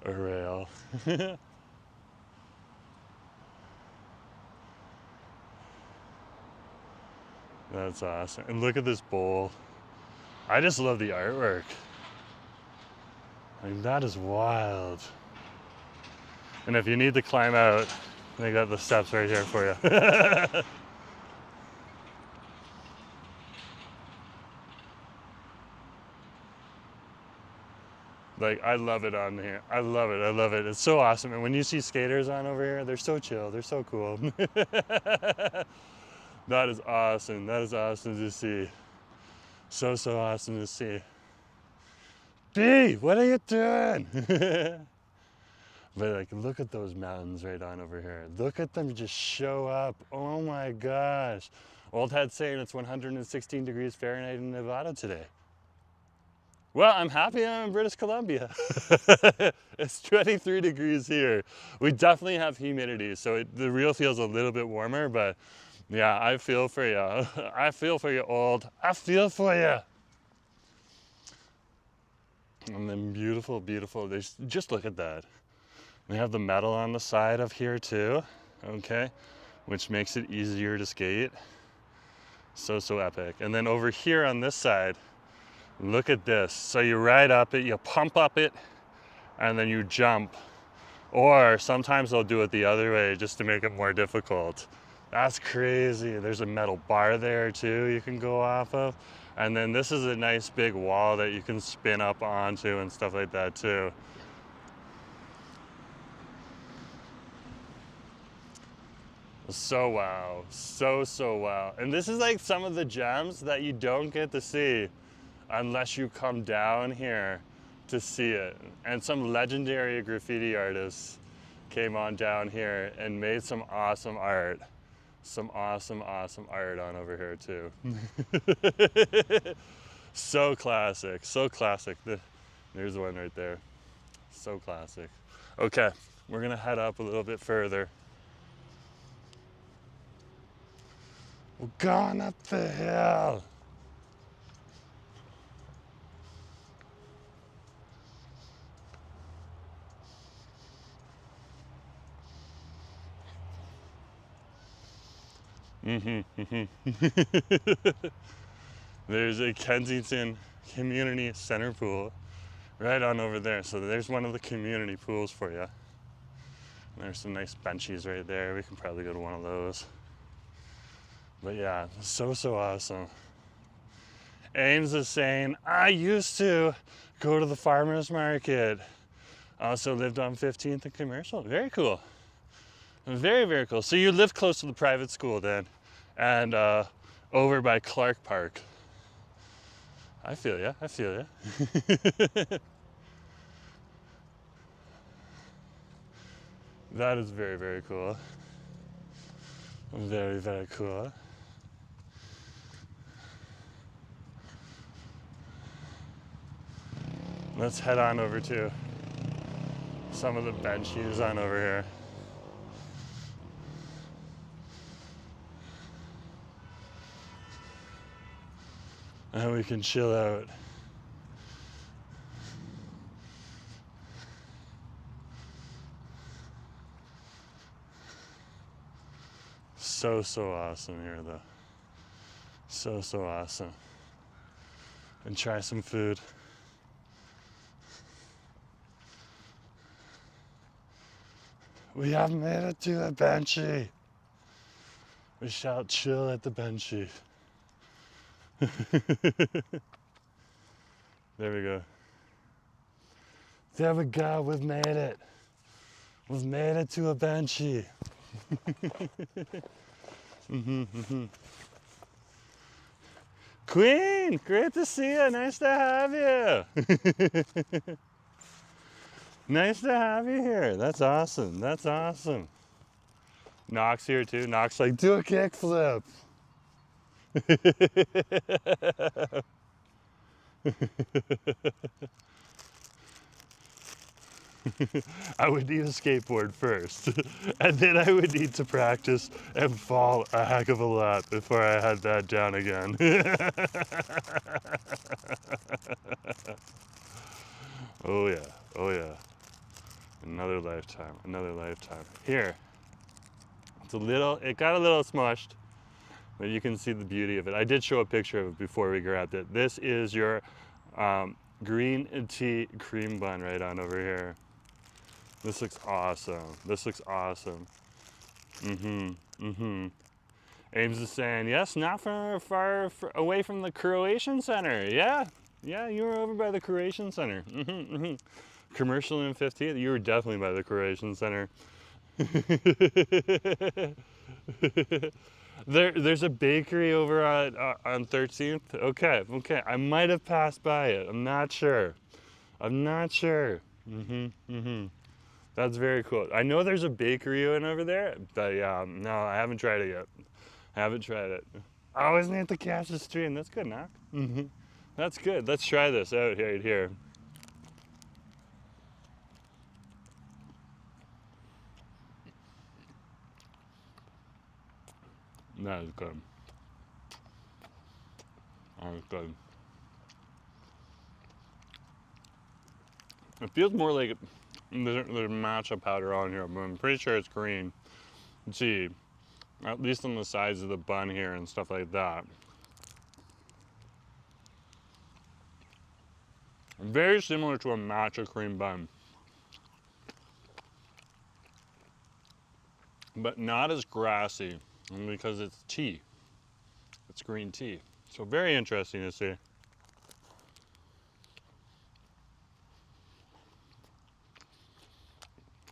A rail. That's awesome. And look at this bowl. I just love the artwork. Like, that is wild. And if you need to climb out, they got the steps right here for you. Like, I love it on here. I love it. I love it. It's so awesome. And when you see skaters on over here, they're so chill. They're so cool. That is awesome. That is awesome to see. So, so awesome to see. B, what are you doing? But like, look at those mountains right on over here. Look at them just show up. Oh my gosh. Old Head's saying it's 116 degrees Fahrenheit in Nevada today. Well, I'm happy I'm in British Columbia. It's 23 degrees here. We definitely have humidity, so the real feels a little bit warmer, but yeah, I feel for you. I feel for you, Old. I feel for you. And then beautiful, beautiful. Just look at that. They have the metal on the side of here too, okay, which makes it easier to skate. So, so epic. And then over here on this side, look at this. So you ride up it, you pump up it, and then you jump. Or sometimes they'll do it the other way just to make it more difficult. That's crazy. There's a metal bar there too you can go off of. And then this is a nice big wall that you can spin up onto and stuff like that too. So wow, so wow. And this is like some of the gems that you don't get to see unless you come down here to see it. And some legendary graffiti artists came on down here and made some awesome art. Some awesome, awesome art on over here too. So classic, so classic. There's one right there. So classic. Okay, we're gonna head up a little bit further. We're going up the hill. There's a Kensington community center pool right on over there. So there's one of the community pools for you. There's some nice benchies right there. We can probably go to one of those. But yeah, so awesome. Ames is saying, I used to go to the farmer's market. Also lived on 15th and Commercial. Very cool. Very cool. So you live close to the private school then, and over by Clark Park. I feel ya. That is very cool. Very cool. Let's head on over to some of the benches on over here. And we can chill out. So awesome here though. So awesome. And try some food. We have made it to a benchy. We shall chill at the benchy. There we go. There we go, we've made it. We've made it to a benchy. Queen, great to see you. Nice to have you. Nice to have you here. That's awesome. Knox here too. Knox like, do a kickflip. I would need a skateboard first, and then I would need to practice and fall a heck of a lot before I had that down again. Oh yeah. Another lifetime. Here. It got a little smushed, but you can see the beauty of it. I did show a picture of it before we grabbed it. This is your green tea cream bun right on over here. This looks awesome. Ames is saying, yes, not far away from the Croatian Center. Yeah, you were over by the Croatian Center. Commercial in 15th, you were definitely by the Croatian Center. There's a bakery over on 13th. Okay, I might have passed by it. I'm not sure. That's very cool. I know there's a bakery over there, but yeah, no, I haven't tried it yet. Oh, isn't it the Cassius stream? That's good, Knock. That's good. Let's try this out right here. That is good. It feels more like there's matcha powder on here, but I'm pretty sure it's green tea, at least on the sides of the bun here and stuff like that. Very similar to a matcha cream bun, but not as grassy because it's tea. It's green tea. So very interesting to see.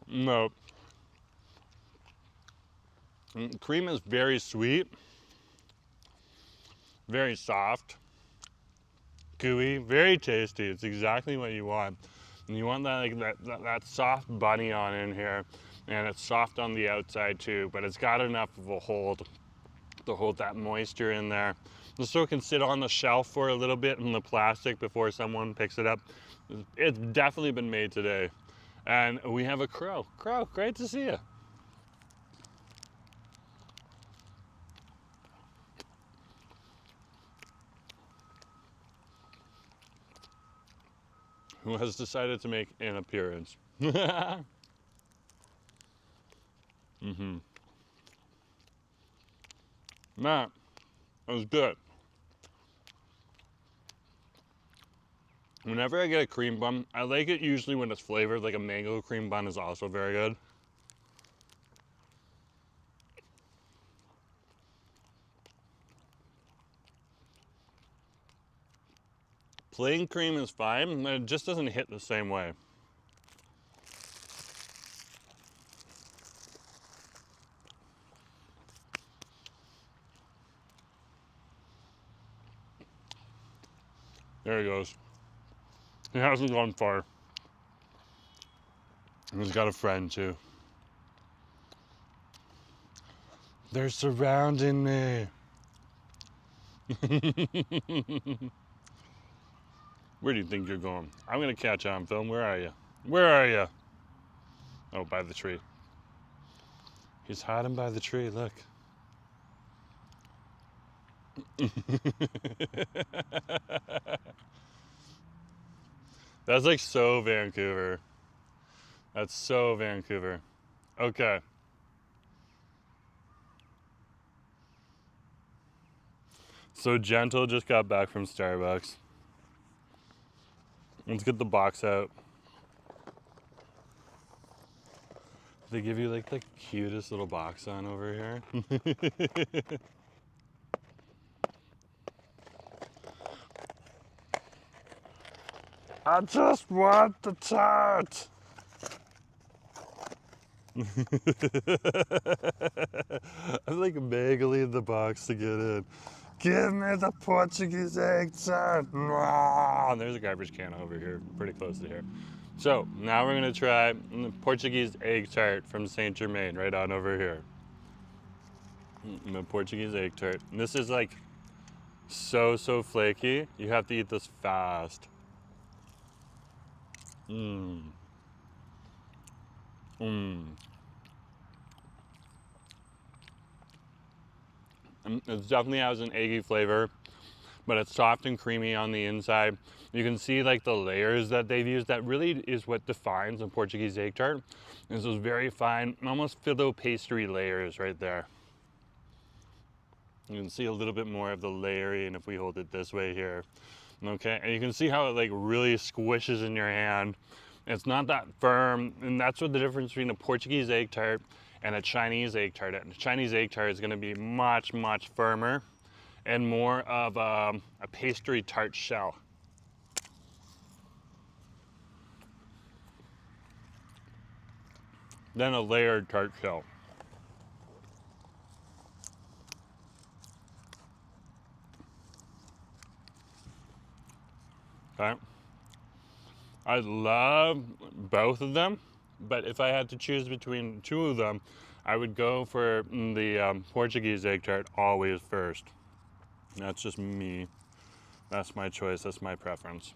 No. Cream is very sweet, very soft, gooey, very tasty. It's exactly what you want. And you want that soft bunny on in here, and it's soft on the outside too, but it's got enough of a hold to hold that moisture in there. This so it can sit on the shelf for a little bit in the plastic before someone picks it up. It's definitely been made today. And we have a crow. Crow, great to see you. Who has decided to make an appearance. That was good. Whenever I get a cream bun, I like it usually when it's flavored, like a mango cream bun is also very good. Plain cream is fine, but it just doesn't hit the same way. There he goes. He hasn't gone far. He's got a friend too. They're surrounding me. Where do you think you're going? I'm gonna catch on film. Where are you? Where are you? Oh, by the tree. He's hiding by the tree, look. That's like so Vancouver. That's so Vancouver. Okay. So Gentle just got back from Starbucks. Let's get the box out. They give you like the cutest little box on over here. I just want the tart. I'm like megally the box to get in. Give me the Portuguese egg tart. And there's a garbage can over here, pretty close to here. So now we're gonna try the Portuguese egg tart from Saint Germain, right on over here. The Portuguese egg tart. And this is like so flaky. You have to eat this fast. Mmm. Mmm. It definitely has an eggy flavor, but it's soft and creamy on the inside. You can see like the layers that they've used. That really is what defines a Portuguese egg tart. It's those very fine, almost phyllo pastry layers right there. You can see a little bit more of the layering if we hold it this way here. Okay, and you can see how it like really squishes in your hand. It's not that firm, and that's what the difference between a Portuguese egg tart and a Chinese egg tart. And a Chinese egg tart is gonna be much firmer and more of a pastry tart shell. Than a layered tart shell. Okay. I love both of them, but if I had to choose between two of them, I would go for the Portuguese egg tart always first. That's just me. That's my choice. That's my preference.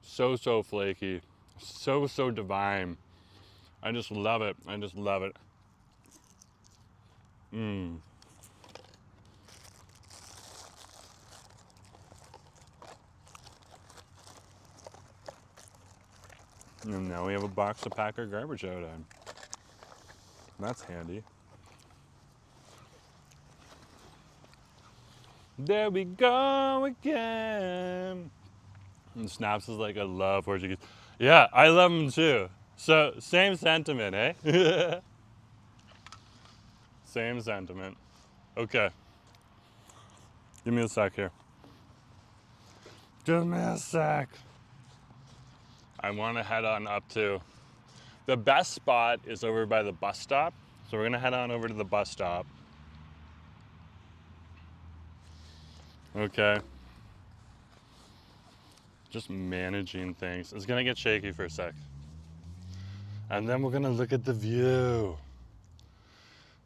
So flaky. So divine. I just love it. I just love it. Mmm. And now we have a box to pack our garbage out on. That's handy. There we go again. And Snaps is like, I love Portuguese. Yeah, I love them too. So, same sentiment, eh? Same sentiment. Okay. Give me a sec here. Give me a sec. I want to head on up to, the best spot is over by the bus stop. So we're gonna head on over to the bus stop. Okay. Just managing things. It's gonna get shaky for a sec. And then we're gonna look at the view.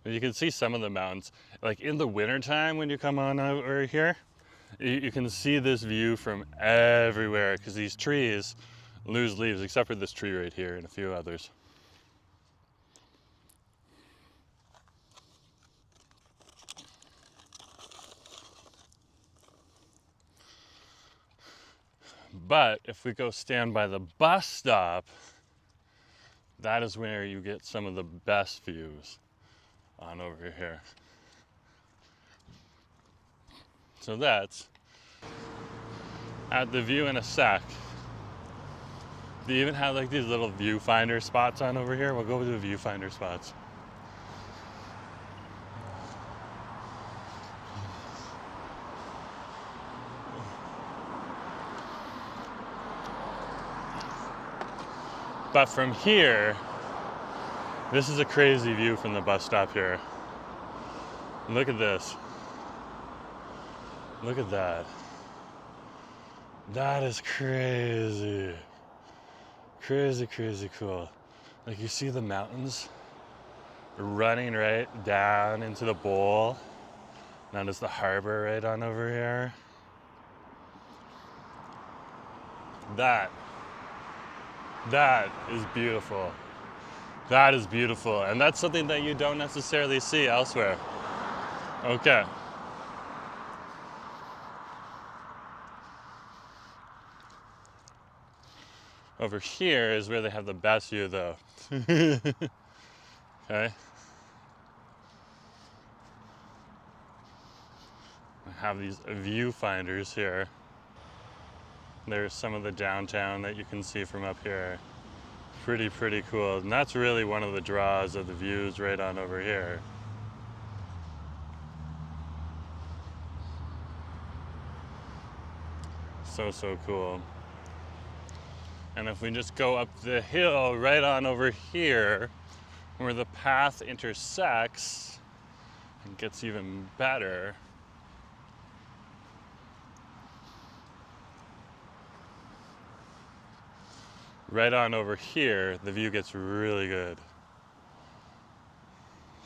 You can see some of the mountains. Like in the wintertime when you come on over here, you can see this view from everywhere because these trees lose leaves, except for this tree right here and a few others. But if we go stand by the bus stop, That is where you get some of the best views on over here. So that's at the view in a sec. They even have like these little viewfinder spots on over here. We'll go to the viewfinder spots. But from here, this is a crazy view from the bus stop here. Look at this. Look at that. That is crazy. Crazy, crazy cool. Like you see the mountains running right down into the bowl. Now there's the harbor right on over here. That is beautiful. That is beautiful. And that's something that you don't necessarily see elsewhere. Okay. Over here is where they have the best view though. Okay. I have these viewfinders here. There's some of the downtown that you can see from up here. Pretty cool. And that's really one of the draws of the views right on over here. So cool. And if we just go up the hill right on over here, where the path intersects, it gets even better. Right on over here, the view gets really good.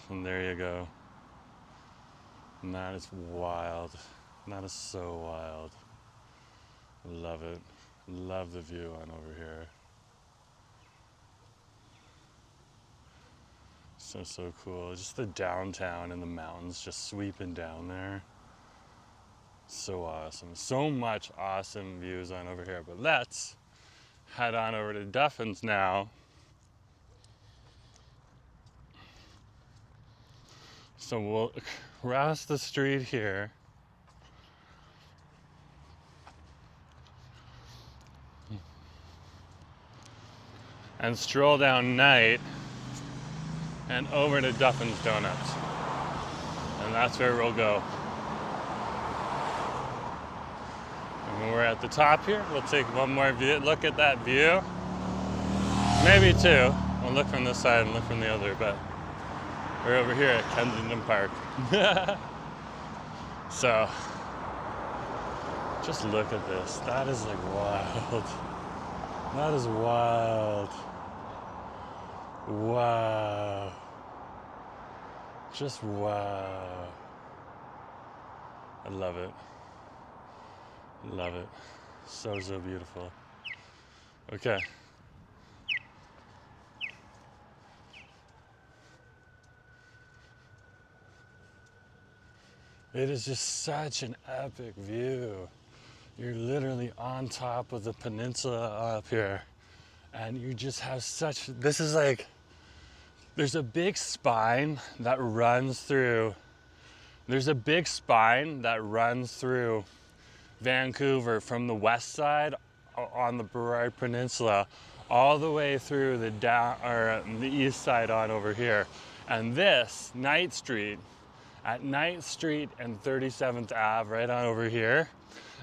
And there you go. And that is wild. That is so wild. Love it. Love the view on over here. So cool. Just the downtown and the mountains just sweeping down there. So awesome. So much awesome views on over here. But let's head on over to Duffin's now. So we'll cross the street here. And stroll down Knight and over to Duffin's Donuts. And that's where we'll go. And when we're at the top here, we'll take one more look at that view. Maybe two. We'll look from this side and look from the other, but we're over here at Kensington Park. So, just look at this. That is like wild. That is wild. Wow. Just wow. I love it. Love it. So beautiful. Okay. It is just such an epic view. You're literally on top of the peninsula up here. And you just have such, this is like, there's a big spine that runs through, Vancouver from the west side on the Burrard Peninsula all the way through the the east side on over here. And this, Knight Street, at 9th Street and 37th Ave, right on over here,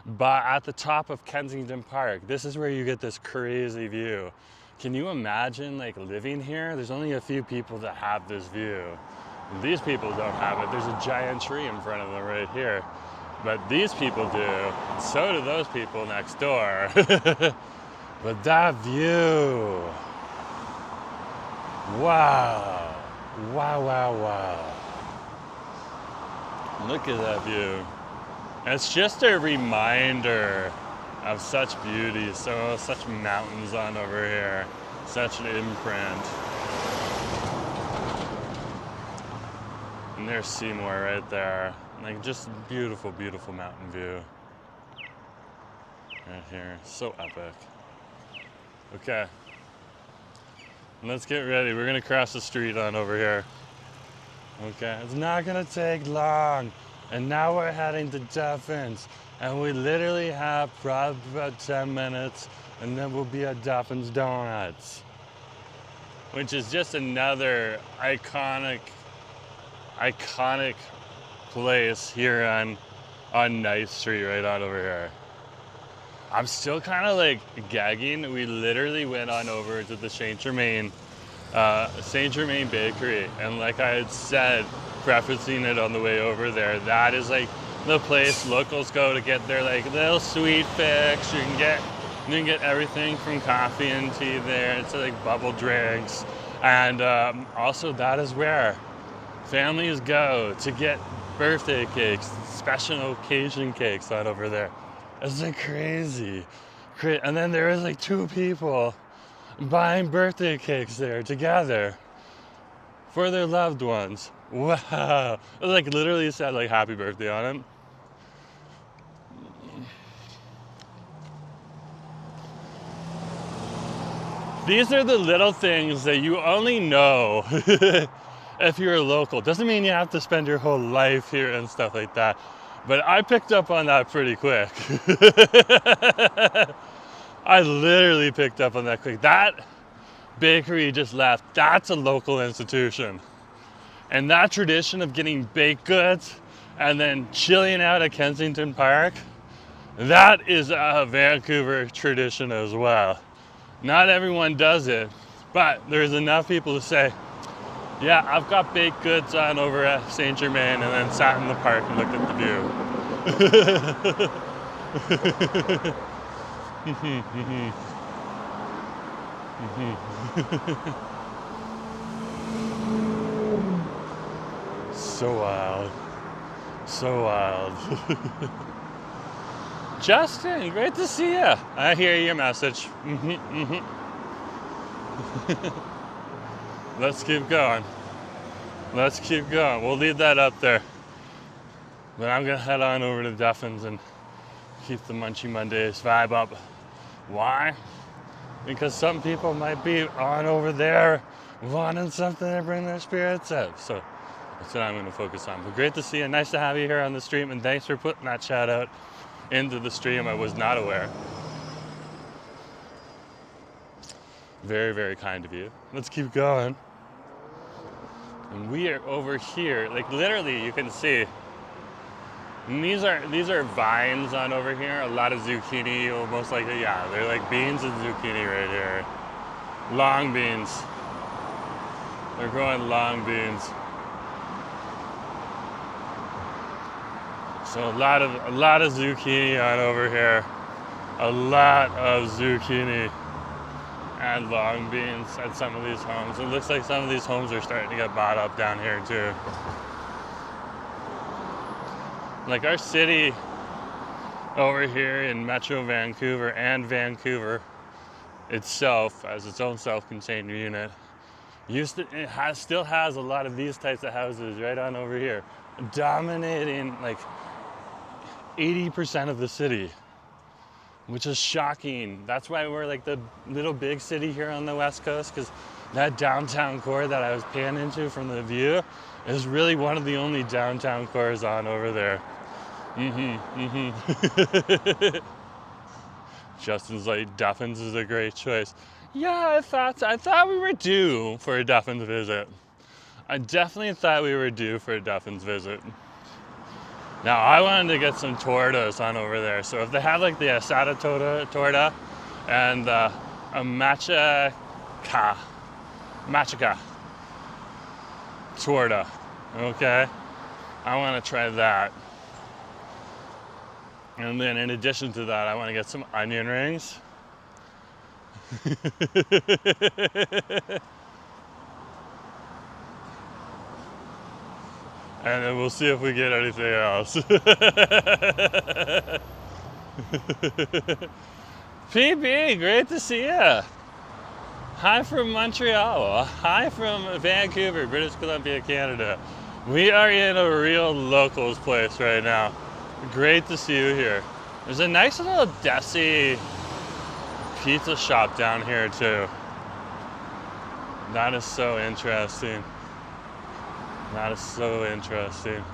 but at the top of Kensington Park, this is where you get this crazy view. Can you imagine like living here? There's only a few people that have this view. These people don't have it. There's a giant tree in front of them right here. But these people do. And so do those people next door. But that view. Wow. Wow. Look at that view. It's just a reminder of such beauty, such mountains on over here, such an imprint. And there's Seymour right there. Like just beautiful mountain view. Right here, so epic. Okay, Let's get ready. We're gonna cross the street on over here. Okay, it's not gonna take long. And now we're heading to Duffin's. And we literally have probably about 10 minutes and then we'll be at Duffin's Donuts, which is just another iconic place here on Knight Street right on over here. I'm still kind of like gagging. We literally went on over to the Germain bakery, and like I had said, prefacing it on the way over there, that is like the place locals go to get their like little sweet fix. You can get everything from coffee and tea there. It's like bubble drinks, and also that is where families go to get birthday cakes, special occasion cakes on over there. It's like crazy. And then there is like 2 people buying birthday cakes there together for their loved ones. Wow. It like literally said like happy birthday on it. These are the little things that you only know if you're a local. Doesn't mean you have to spend your whole life here and stuff like that. But I picked up on that pretty quick. I literally picked up on that quick. That bakery just left. That's a local institution. And that tradition of getting baked goods and then chilling out at Kensington Park, that is a Vancouver tradition as well. Not everyone does it, but there's enough people to say, yeah, I've got baked goods on over at St. Germain, and then sat in the park and looked at the view. So wild. So wild. Justin, great to see you. I hear your message. Let's keep going. Let's keep going. We'll leave that up there. But I'm gonna head on over to Duffin's and keep the Munchie Mondays vibe up. Why? Because some people might be on over there wanting something to bring their spirits up. So that's what I'm gonna focus on. But great to see you. Nice to have you here on the stream, and thanks for putting that shout out into the stream. I was not aware. Very, very kind of you. Let's keep going. And we are over here, like literally you can see. And these are vines on over here. A lot of zucchini, almost like, yeah, they're like beans and zucchini right here. Long beans. They're growing long beans. So a lot of zucchini on over here. A lot of zucchini and long beans at some of these homes. It looks like some of these homes are starting to get bought up down here too. Like our city over here in Metro Vancouver and Vancouver itself as its own self-contained unit still has a lot of these types of houses right on over here, dominating like 80% of the city, which is shocking. That's why we're like the little big city here on the West Coast, because that downtown core that I was paying into from the view is really one of the only downtown cores on over there. Justin's like, Duffin's is a great choice. Yeah, I thought we were due for a Duffin's visit. I definitely thought we were due for a Duffin's visit. Now, I wanted to get some tortas on over there. So if they have like the asada torta and a machaca torta, okay? I want to try that. And then in addition to that, I want to get some onion rings. And then we'll see if we get anything else. PB, great to see you. Hi from Montreal. Hi from Vancouver, British Columbia, Canada. We are in a real locals place right now. Great to see you here. There's a nice little Desi pizza shop down here too. That is so interesting. That is so interesting.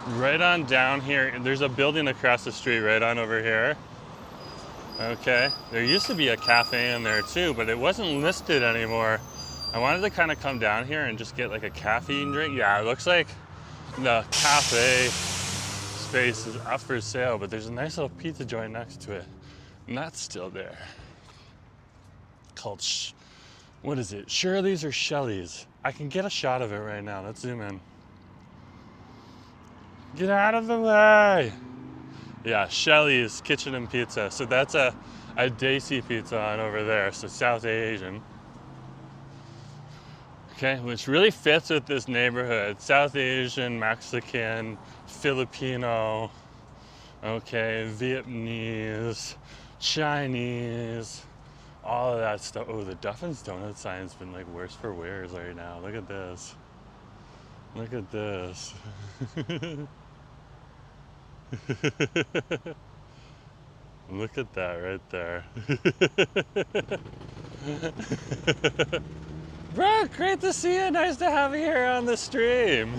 Right on down here, there's a building across the street right on over here. Okay, there used to be a cafe in there too, but it wasn't listed anymore. I wanted to kind of come down here and just get like a caffeine drink. Yeah, it looks like the cafe space is up for sale, but there's a nice little pizza joint next to it, and that's still there. Called, what is it? Shirley's or Shelley's? I can get a shot of it right now. Let's zoom in. Get out of the way! Yeah, Shelley's Kitchen and Pizza. So that's a Desi pizza on over there, so South Asian. Okay, which really fits with this neighborhood. South Asian, Mexican, Filipino, okay, Vietnamese, Chinese, all of that stuff. Oh, the Duffin's donut sign's been like worse for wears right now. Look at this. Look at this. Look at that right there. Bro, great to see you. Nice to have you here on the stream.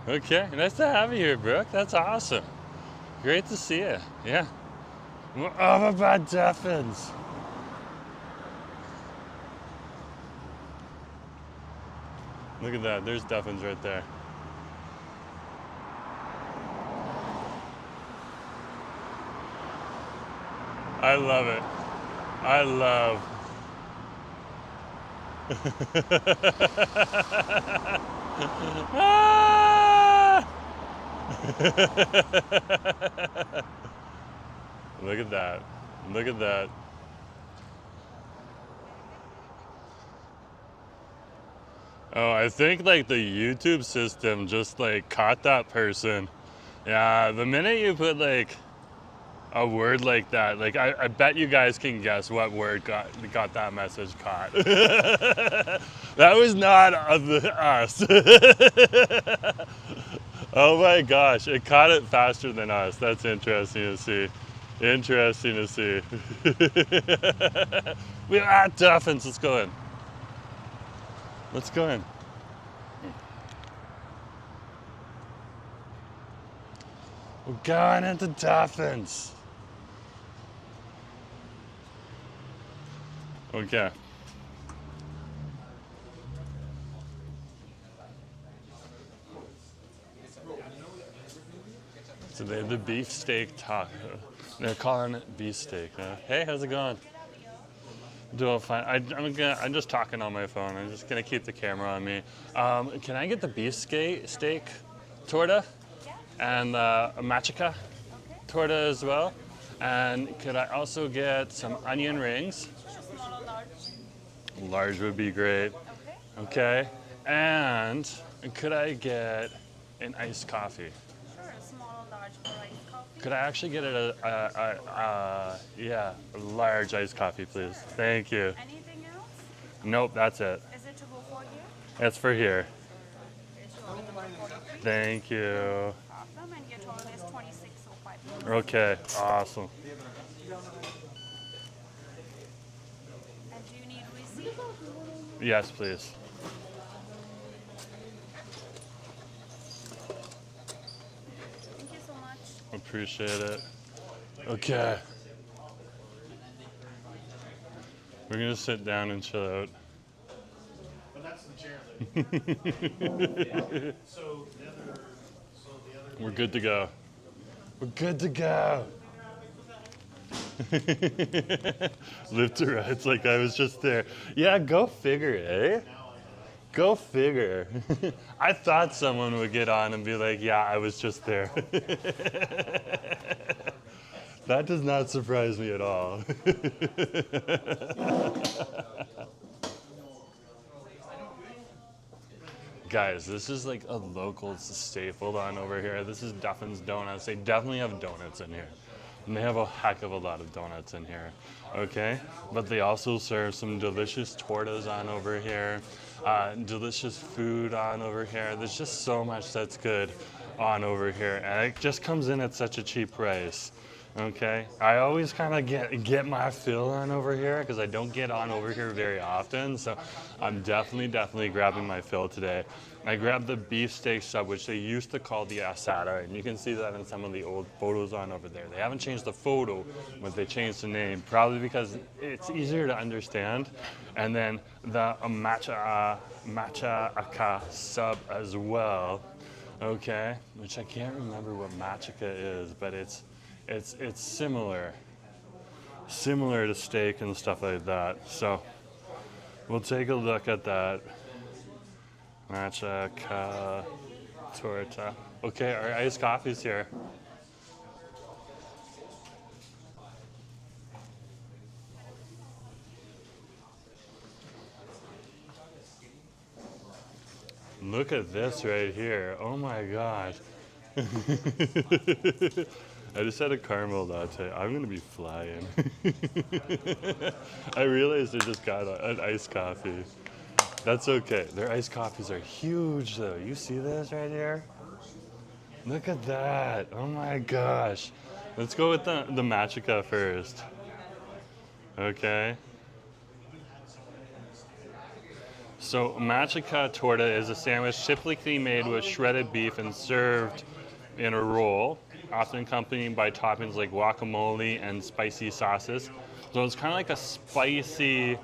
Okay, nice to have you here, Brooke. That's awesome. Great to see you. Yeah. We're over by Duffin's. Look at that. There's Duffin's right there. I love it. I love. Ah! Look at that. Look at that. Oh, I think like the YouTube system just like caught that person. Yeah, the minute you put like a word like that, like I bet you guys can guess what word got that message caught. That was not us. Oh my gosh, it caught it faster than us. That's interesting to see. Interesting to see. We're at Duffin's. Let's go in. Let's go in. We're going into Duffin's. Okay. So they have the beefsteak taco. They're calling it beefsteak. Huh? Hey, how's it going? Doing fine. I'm just talking on my phone. I'm just gonna keep the camera on me. Can I get the beefsteak torta and a machica torta as well? And could I also get some onion rings? Small or large? Large would be great. Okay. And could I get an iced coffee? Sure, small or large for iced coffee. Could I actually get a large iced coffee, please? Thank you. Anything else? Nope, that's it. Is it to go for here? That's for here. Okay, sure. Thank you. Problem, and your total is 26.05. Okay, awesome. And do you need receipt? Yes, please. Thank you so much. Appreciate it. Okay. We're gonna sit down and chill out. But that's the chair. We're good to go. We're good to go. Live to rights like I was just there. Yeah, go figure, eh? Go figure. I thought someone would get on and be like, yeah, I was just there. That does not surprise me at all. Guys, this is like a local staple on over here. This is Duffin's Donuts. They definitely have donuts in here. And they have a heck of a lot of donuts in here, okay? But they also serve some delicious tortas on over here, delicious food on over here. There's just so much that's good on over here, and it just comes in at such a cheap price, okay? I always kind of get my fill on over here because I don't get on over here very often, so I'm definitely grabbing my fill today. I grabbed the beefsteak sub, which they used to call the asada, and you can see that in some of the old photos on over there. They haven't changed the photo, but they changed the name, probably because it's easier to understand. And then the matcha aka sub as well, okay? Which I can't remember what matcha is, but it's similar to steak and stuff like that. So we'll take a look at that. Matcha torta. Okay, our iced coffee's here. Look at this right here. Oh my gosh. I just had a caramel latte. I'm gonna be flying. I realized I just got an iced coffee. That's okay. Their iced coffees are huge though. You see this right here? Look at that. Oh my gosh. Let's go with the matcha first. Okay. So matcha torta is a sandwich typically made with shredded beef and served in a roll, often accompanied by toppings like guacamole and spicy sauces. So it's kind of like a spicy,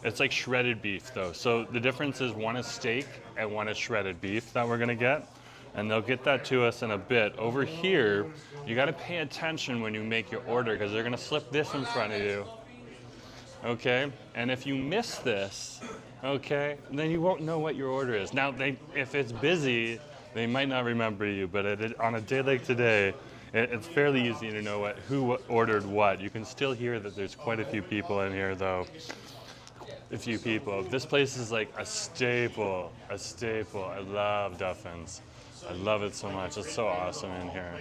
it's like shredded beef though. So the difference is one is steak and one is shredded beef that we're gonna get. And they'll get that to us in a bit. Over here, you gotta pay attention when you make your order because they're gonna slip this in front of you. Okay, and if you miss this, okay, then you won't know what your order is. Now, if it's busy, they might not remember you, but on a day like today, it's fairly easy to know who ordered what. You can still hear that there's quite a few people in here though. A few people. This place is like a staple. I love Duffin's. I love it so much. It's so awesome in here.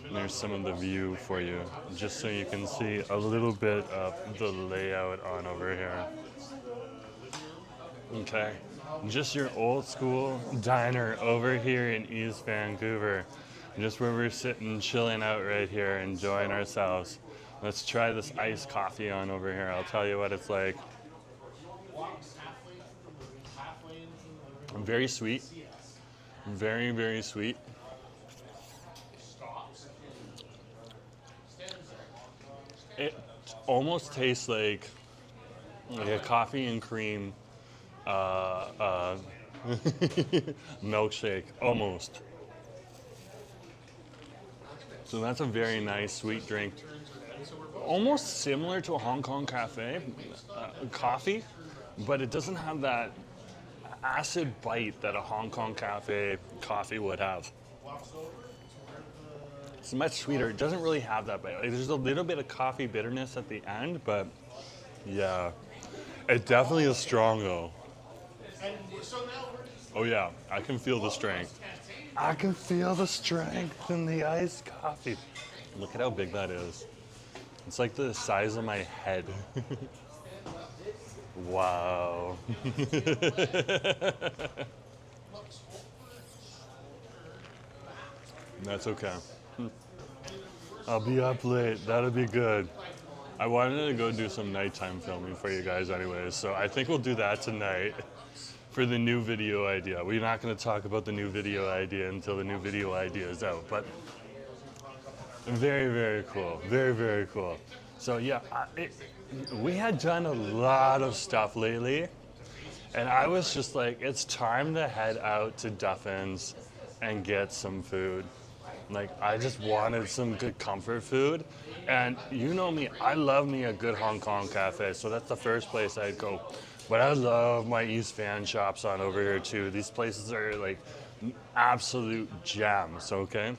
And there's some of the view for you, just so you can see a little bit of the layout on over here. Okay, just your old school diner over here in East Vancouver. Just where we're sitting, chilling out right here, enjoying ourselves. Let's try this iced coffee on over here. I'll tell you what it's like. Very sweet. Very, very sweet. It almost tastes like a coffee and cream milkshake, almost. So that's a very nice sweet drink. Almost similar to a Hong Kong cafe coffee, but it doesn't have that acid bite that a Hong Kong cafe coffee would have. It's much sweeter. It doesn't really have that bite. Like, there's a little bit of coffee bitterness at the end, but yeah, it definitely is strong though. Oh yeah, I can feel the strength. I can feel the strength in the iced coffee. Look at how big that is. It's like the size of my head. Wow. That's okay. I'll be up late. That'll be good. I wanted to go do some nighttime filming for you guys anyways, so I think we'll do that tonight for the new video idea. We're not going to talk about the new video idea until the new video idea is out, but very, very cool. Very, very cool. So yeah, we had done a lot of stuff lately, and I was just like, it's time to head out to Duffin's and get some food. Like, I just wanted some good comfort food, and you know me, I love me a good Hong Kong cafe, so that's the first place I'd go. But I love my East Van shops on over here too. These places are like absolute gems, okay?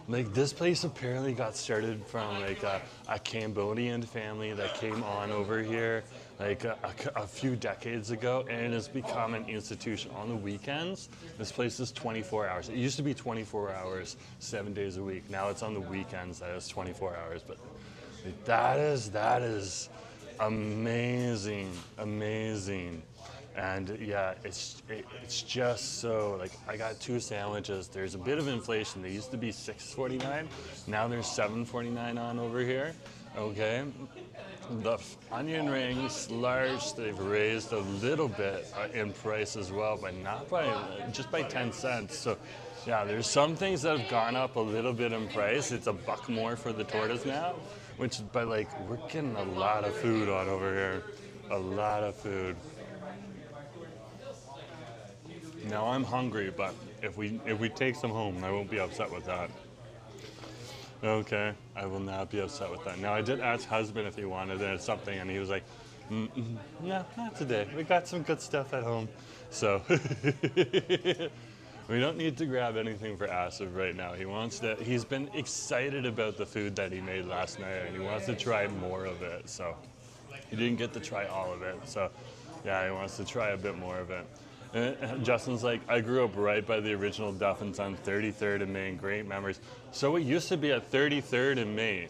Like this place apparently got started from like a Cambodian family that came on over here like a few decades ago, and it has become an institution on the weekends. This place is 24 hours. It used to be 24 hours, 7 days a week. Now it's on the weekends that it's 24 hours. But like, that is amazing, amazing. And yeah, it's just so, like, I got 2 sandwiches. There's a bit of inflation. They used to be $6.49. Now there's $7.49 on over here. Okay. The onion rings, large, they've raised a little bit in price as well, but not by, just by 10 cents. So yeah, there's some things that have gone up a little bit in price. It's $1 more for the tortas now, but like, we're getting a lot of food on over here. A lot of food. Now I'm hungry, but if we take some home, I won't be upset with that. Okay, I will not be upset with that. Now I did ask husband if he wanted something, and he was like, no, not today. We got some good stuff at home, so we don't need to grab anything for Asif right now. He's been excited about the food that he made last night, and he wants to try more of it. So he didn't get to try all of it. So yeah, he wants to try a bit more of it. And Justin's like, I grew up right by the original Duffin's on 33rd and Main. Great memories. So it used to be at 33rd and Main.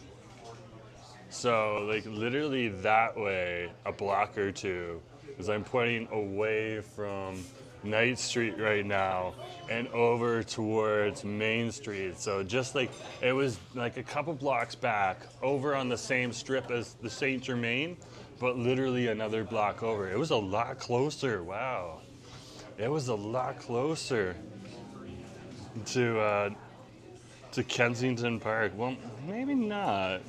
So like literally that way, a block or two, because I'm pointing away from Knight Street right now and over towards Main Street. So just like, it was like a couple blocks back over on the same strip as the Saint Germain, but literally another block over. It was a lot closer. Wow. It was a lot closer to Kensington Park. Well, maybe not.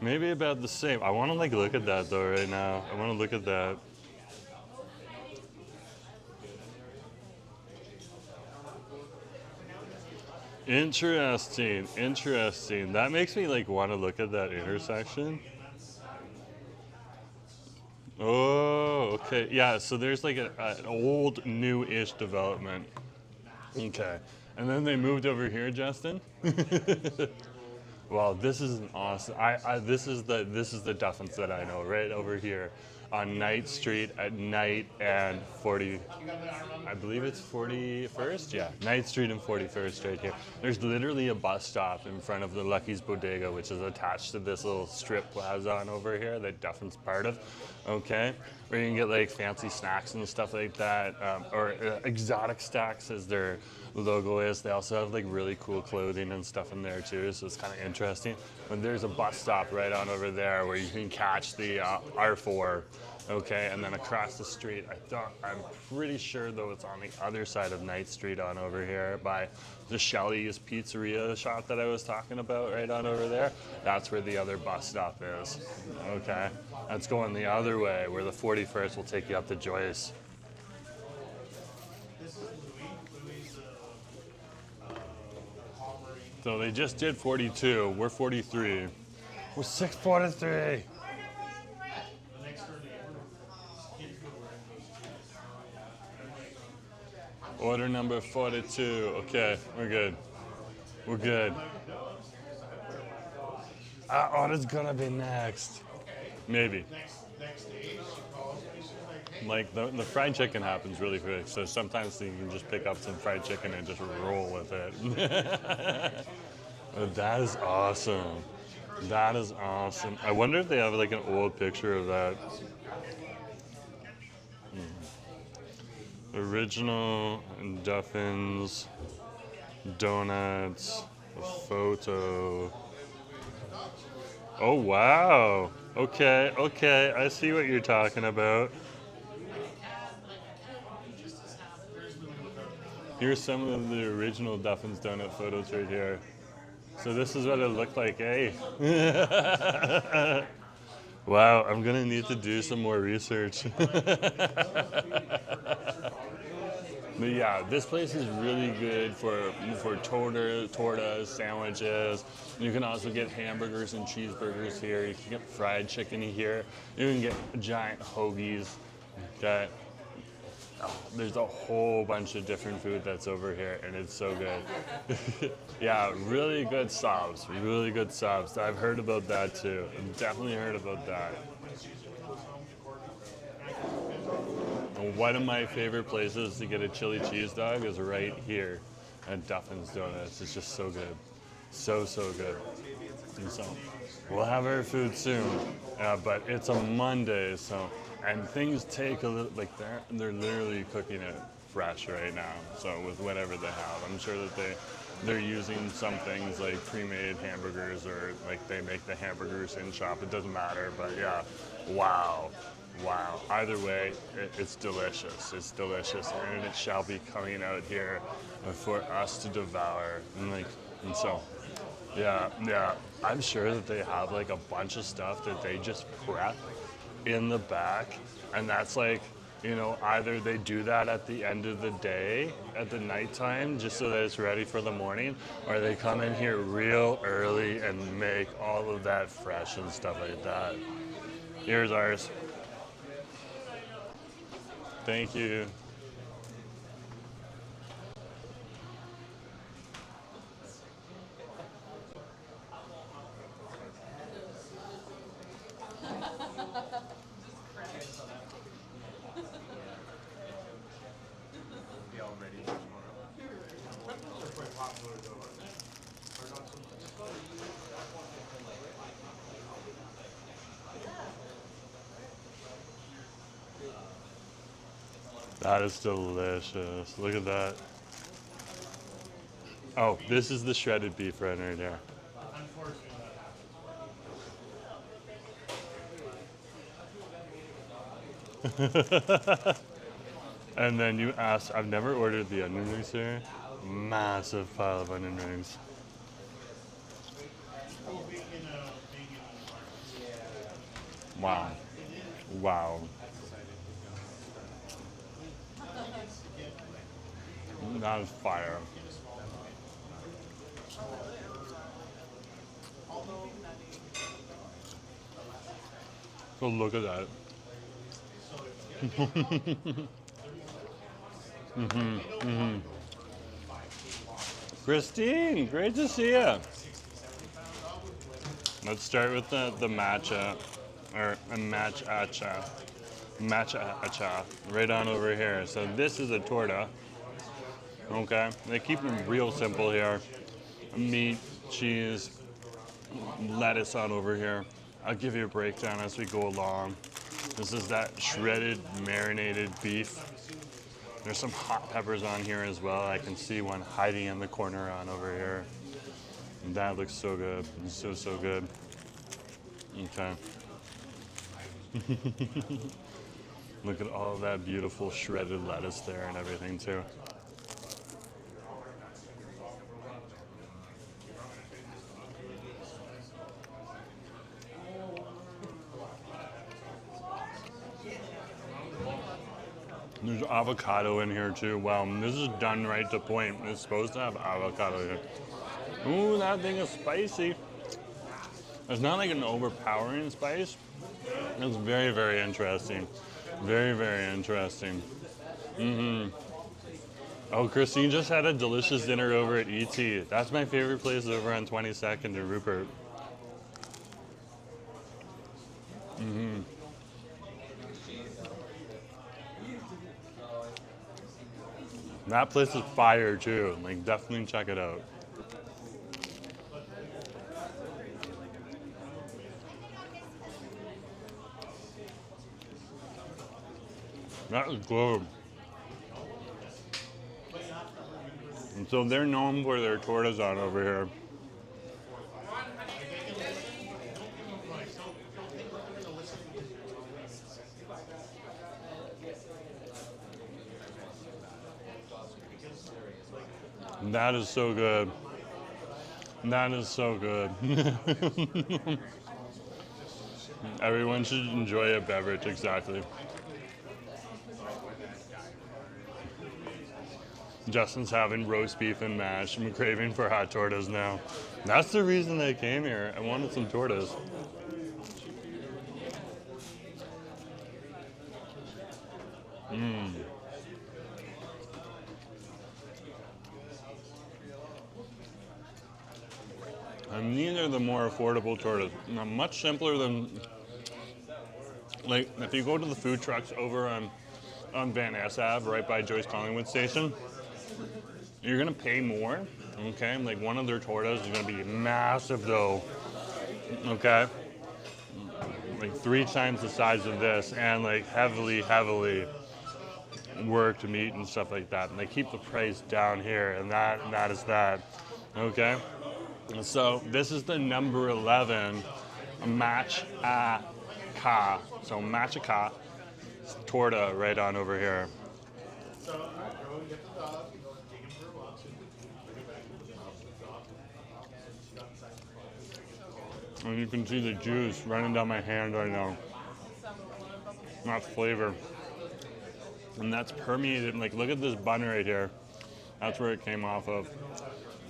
Maybe about the same. I want to like look at that though right now. I want to look at that. Interesting, interesting. That makes me like want to look at that intersection. Oh, okay. Yeah, so there's like an old, new-ish development. Okay. And then they moved over here, Justin? Well, this is an awesome. This is the Duffins that I know, right over here on Knight Street at Knight and 40. I believe it's 41st. Yeah, Knight Street and 41st right here. There's literally a bus stop in front of the Lucky's Bodega, which is attached to this little strip plaza on over here that Duffin's part of. Okay, where you can get like fancy snacks and stuff like that, or exotic stacks as their logo is. They also have like really cool clothing and stuff in there too, so it's kind of interesting. And there's a bus stop right on over there where you can catch the R4. Okay, and then across the street, I'm pretty sure though it's on the other side of Knight Street on over here by the Shelley's Pizzeria shop that I was talking about right on over there. That's where the other bus stop is. Okay, that's going the other way where the 41st will take you up to Joyce. So they just did 42, we're 43. We're 643. Order number 42. Okay, we're good. We're good. Our order's gonna be next. Maybe. Like the fried chicken happens really quick, so sometimes you can just pick up some fried chicken and just roll with it. That is awesome. That is awesome. I wonder if they have like an old picture of that. Original Duffin's donuts photo. Oh wow. Okay, okay. I see what you're talking about. Here's some of the original Duffin's donut photos right here. So this is what it looked like, eh? Wow, I'm gonna need to do some more research. But yeah, this place is really good for tortas, sandwiches. You can also get hamburgers and cheeseburgers here. You can get fried chicken here. You can get giant hoagies. Okay. There's a whole bunch of different food that's over here, and it's so good. Yeah, really good subs. Really good subs. I've heard about that too. I've definitely heard about that. And one of my favorite places to get a chili cheese dog is right here at Duffin's Donuts. It's just so good. So, so good. And so we'll have our food soon, but it's a Monday, so, and things take a little, like they're literally cooking it fresh right now. So with whatever they have, I'm sure that they're using some things like pre-made hamburgers, or like they make the hamburgers in shop. It doesn't matter, but yeah, wow. Wow. Either way, it's delicious. It's delicious, and it shall be coming out here for us to devour. And so, yeah. I'm sure that they have like a bunch of stuff that they just prep in the back, and that's like, you know, either they do that at the end of the day, at the nighttime, just so that it's ready for the morning, or they come in here real early and make all of that fresh and stuff like that. Here's ours. Thank you. That is delicious. Look at that. Oh, this is the shredded beef right here. And then you asked, I've never ordered the onion rings here. Massive pile of onion rings. Wow. Wow. That is fire. So look at that. Christine, great to see you. Let's start with the matcha, or a matcha right on over here. So this is a torta. Okay, they keep them real simple here. Meat, cheese, lettuce on over here. I'll give you a breakdown as we go along. This is that shredded, marinated beef. There's some hot peppers on here as well. I can see one hiding in the corner on over here. And that looks so good. So, so good. Okay. Look at all that beautiful shredded lettuce there and everything too. There's avocado in here too. Wow, this is done right to point. It's supposed to have avocado here. Ooh, that thing is spicy. It's not like an overpowering spice. It's very, very interesting. Very, very interesting. Oh, Christine just had a delicious dinner over at E.T. That's my favorite place over on 22nd in Rupert. That place is fire too. Like, definitely check it out. That is good. And so they're known for their tortas on over here. That is so good. That is so good. Everyone should enjoy a beverage, exactly. Justin's having roast beef and mash. I'm craving for hot tortas now. That's the reason I came here. I wanted some tortas. And these are the more affordable tortas. Now, much simpler than, like, if you go to the food trucks over on Van Ness Ave, right by Joyce Collingwood Station, you're gonna pay more, okay? Like, one of their tortas is gonna be massive though, okay? Like 3 times the size of this, and like heavily worked meat and stuff like that. And they keep the price down here, and that is that, okay? So this is the number 11 match a ka. So match a ka torta right on over here. And you can see the juice running down my hand right now. That's flavor. And that's permeated. Like, look at this bun right here. That's where it came off of.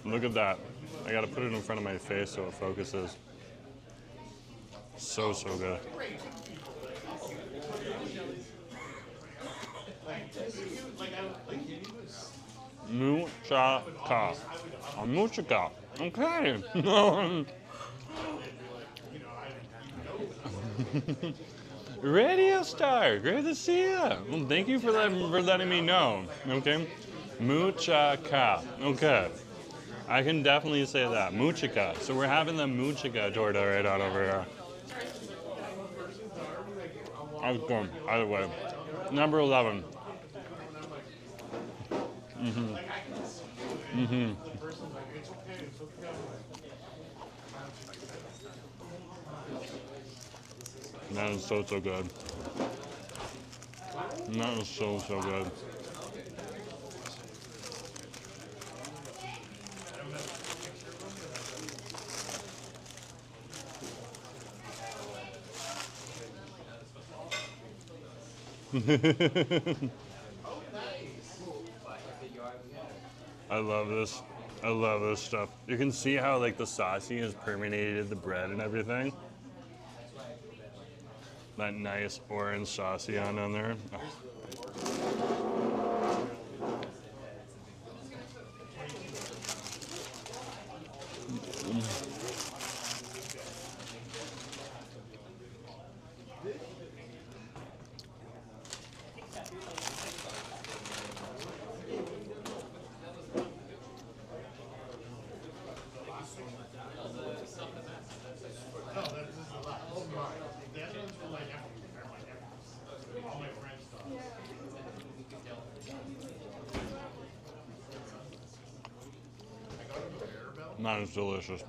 Look at that. I gotta put it in front of my face so it focuses. So good. Muchaka. A muchaka. Okay. Radio star, great to see you. Well, thank you for letting me know. Okay, muchaka. Okay, I can definitely say that, muchaka. So we're having the muchaka torta right on over here. I was going either way. Number 11. That is so good. That is so good. I love this. I love this stuff. You can see how like the saucy has permeated the bread and everything. That nice orange saucy on there. Oh. That is delicious.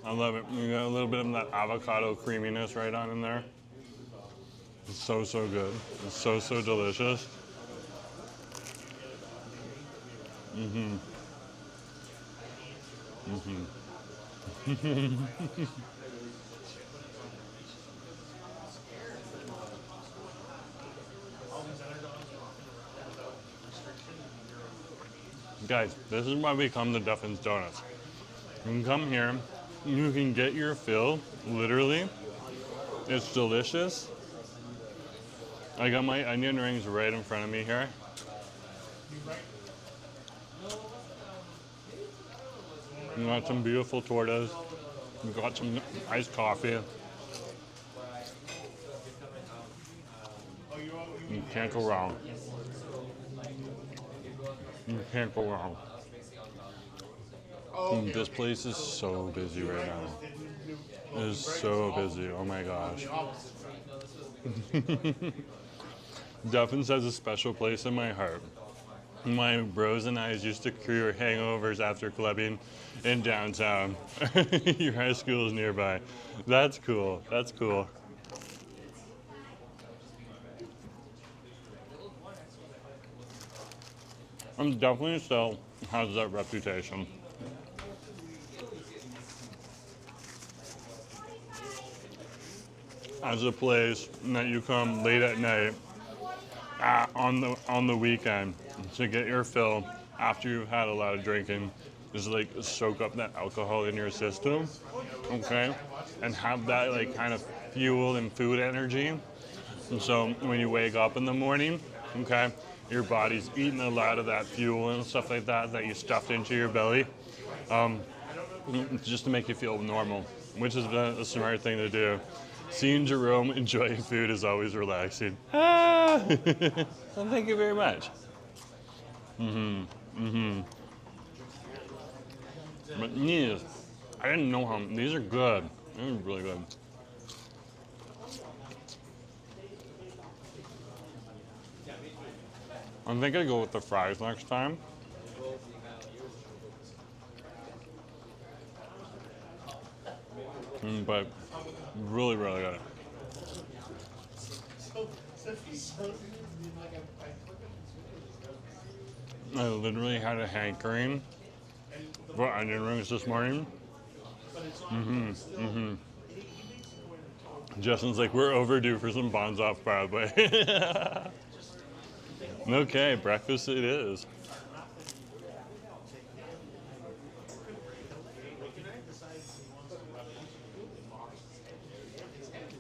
I love it. You got a little bit of that avocado creaminess right on in there. It's so good. It's so delicious. Guys, this is why we come to Duffin's Donuts. You can come here, you can get your fill, literally. It's delicious. I got my onion rings right in front of me here. We got some beautiful tortas. We got some iced coffee. You can't go wrong. You can't go wrong. This place is so busy right now. It is so busy. Oh my gosh. Duffin's has a special place in my heart. My bros and I used to cure hangovers after clubbing in downtown. Your high school is nearby. That's cool. That's cool. Duffin still has that reputation. As a place that you come late at night on the weekend to get your fill after you've had a lot of drinking. Just like soak up that alcohol in your system, okay, and have that like kind of fuel and food energy. And so when you wake up in the morning, okay, your body's eating a lot of that fuel and stuff like that that you stuffed into your belly, just to make you feel normal, which is a smart thing to do. Seeing Jerome enjoying food is always relaxing. Ah! Well, thank you very much. But these, I didn't know how, these are good. These are really good. I'm thinking I'd go with the fries next time. But really, really good. I literally had a hankering for onion rings this morning. Justin's like, we're overdue for some buns off Broadway. Okay, breakfast it is.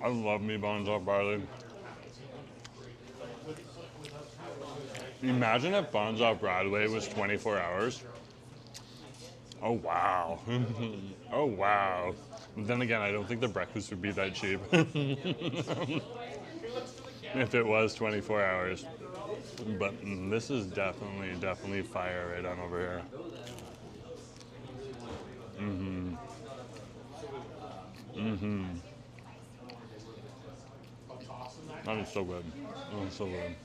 I love me buns off Broadway. Imagine if buns off Broadway was 24 hours. Oh, wow. Oh, wow. But then again, I don't think the breakfast would be that cheap. If it was 24 hours. But this is definitely fire right on over here. That is so good. That is so good.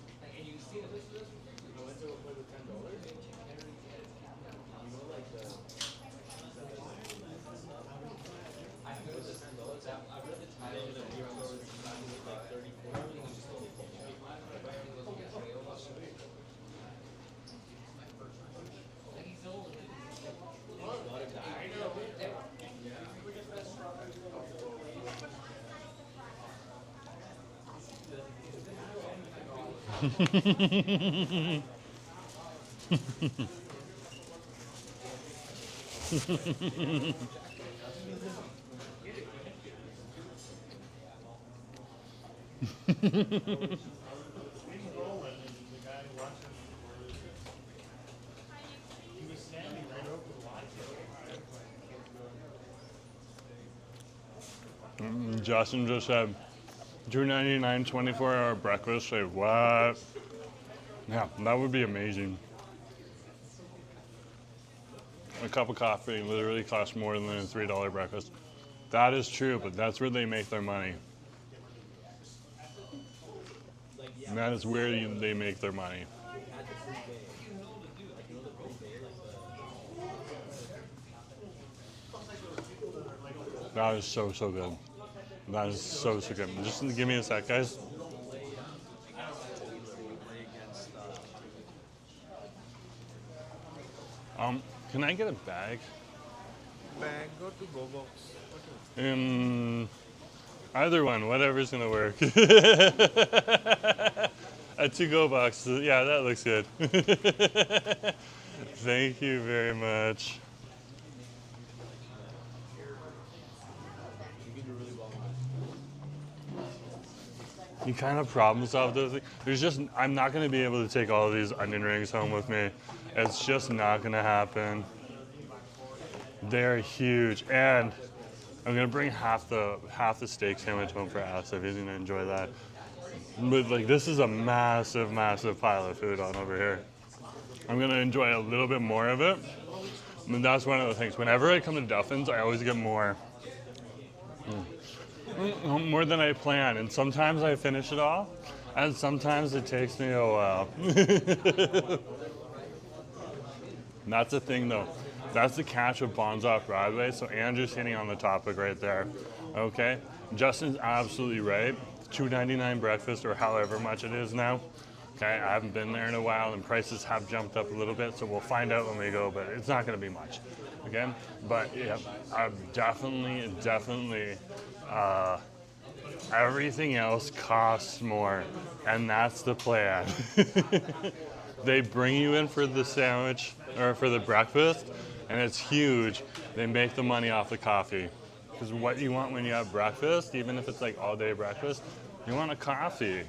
Justin just said $2.99 24-hour breakfast. Say what? Yeah, that would be amazing. A cup of coffee literally costs more than a $3 breakfast. That is true, but that's where they make their money. And that is where they make their money. That is so good. That is so good. Just give me a sec, guys. Can I get a bag? Bag, go to Go Box. Either one, whatever's gonna work. A to-go box, yeah, that looks good. Thank you very much. You kind of problem solve those things. I'm not gonna be able to take all of these onion rings home with me. It's just not gonna happen. They're huge, and I'm gonna bring half the steak sandwich home for Asa if he's gonna enjoy that. But like, this is a massive pile of food on over here. I'm gonna enjoy a little bit more of it. And that's one of the things. Whenever I come to Duffin's, I always get more. More than I plan, and sometimes I finish it all, and sometimes it takes me a while. That's the thing, though. That's the catch of Bonds Off Broadway. So Andrew's hitting on the topic right there. Okay, Justin's absolutely right. $2.99 breakfast, or however much it is now. Okay, I haven't been there in a while, and prices have jumped up a little bit, so we'll find out when we go. But it's not going to be much. Okay, but yeah, I'm definitely Everything else costs more, and that's the plan. They bring you in for the sandwich or for the breakfast, and it's huge. They make the money off the coffee. Because what you want when you have breakfast, even if it's like all day breakfast, you want a coffee.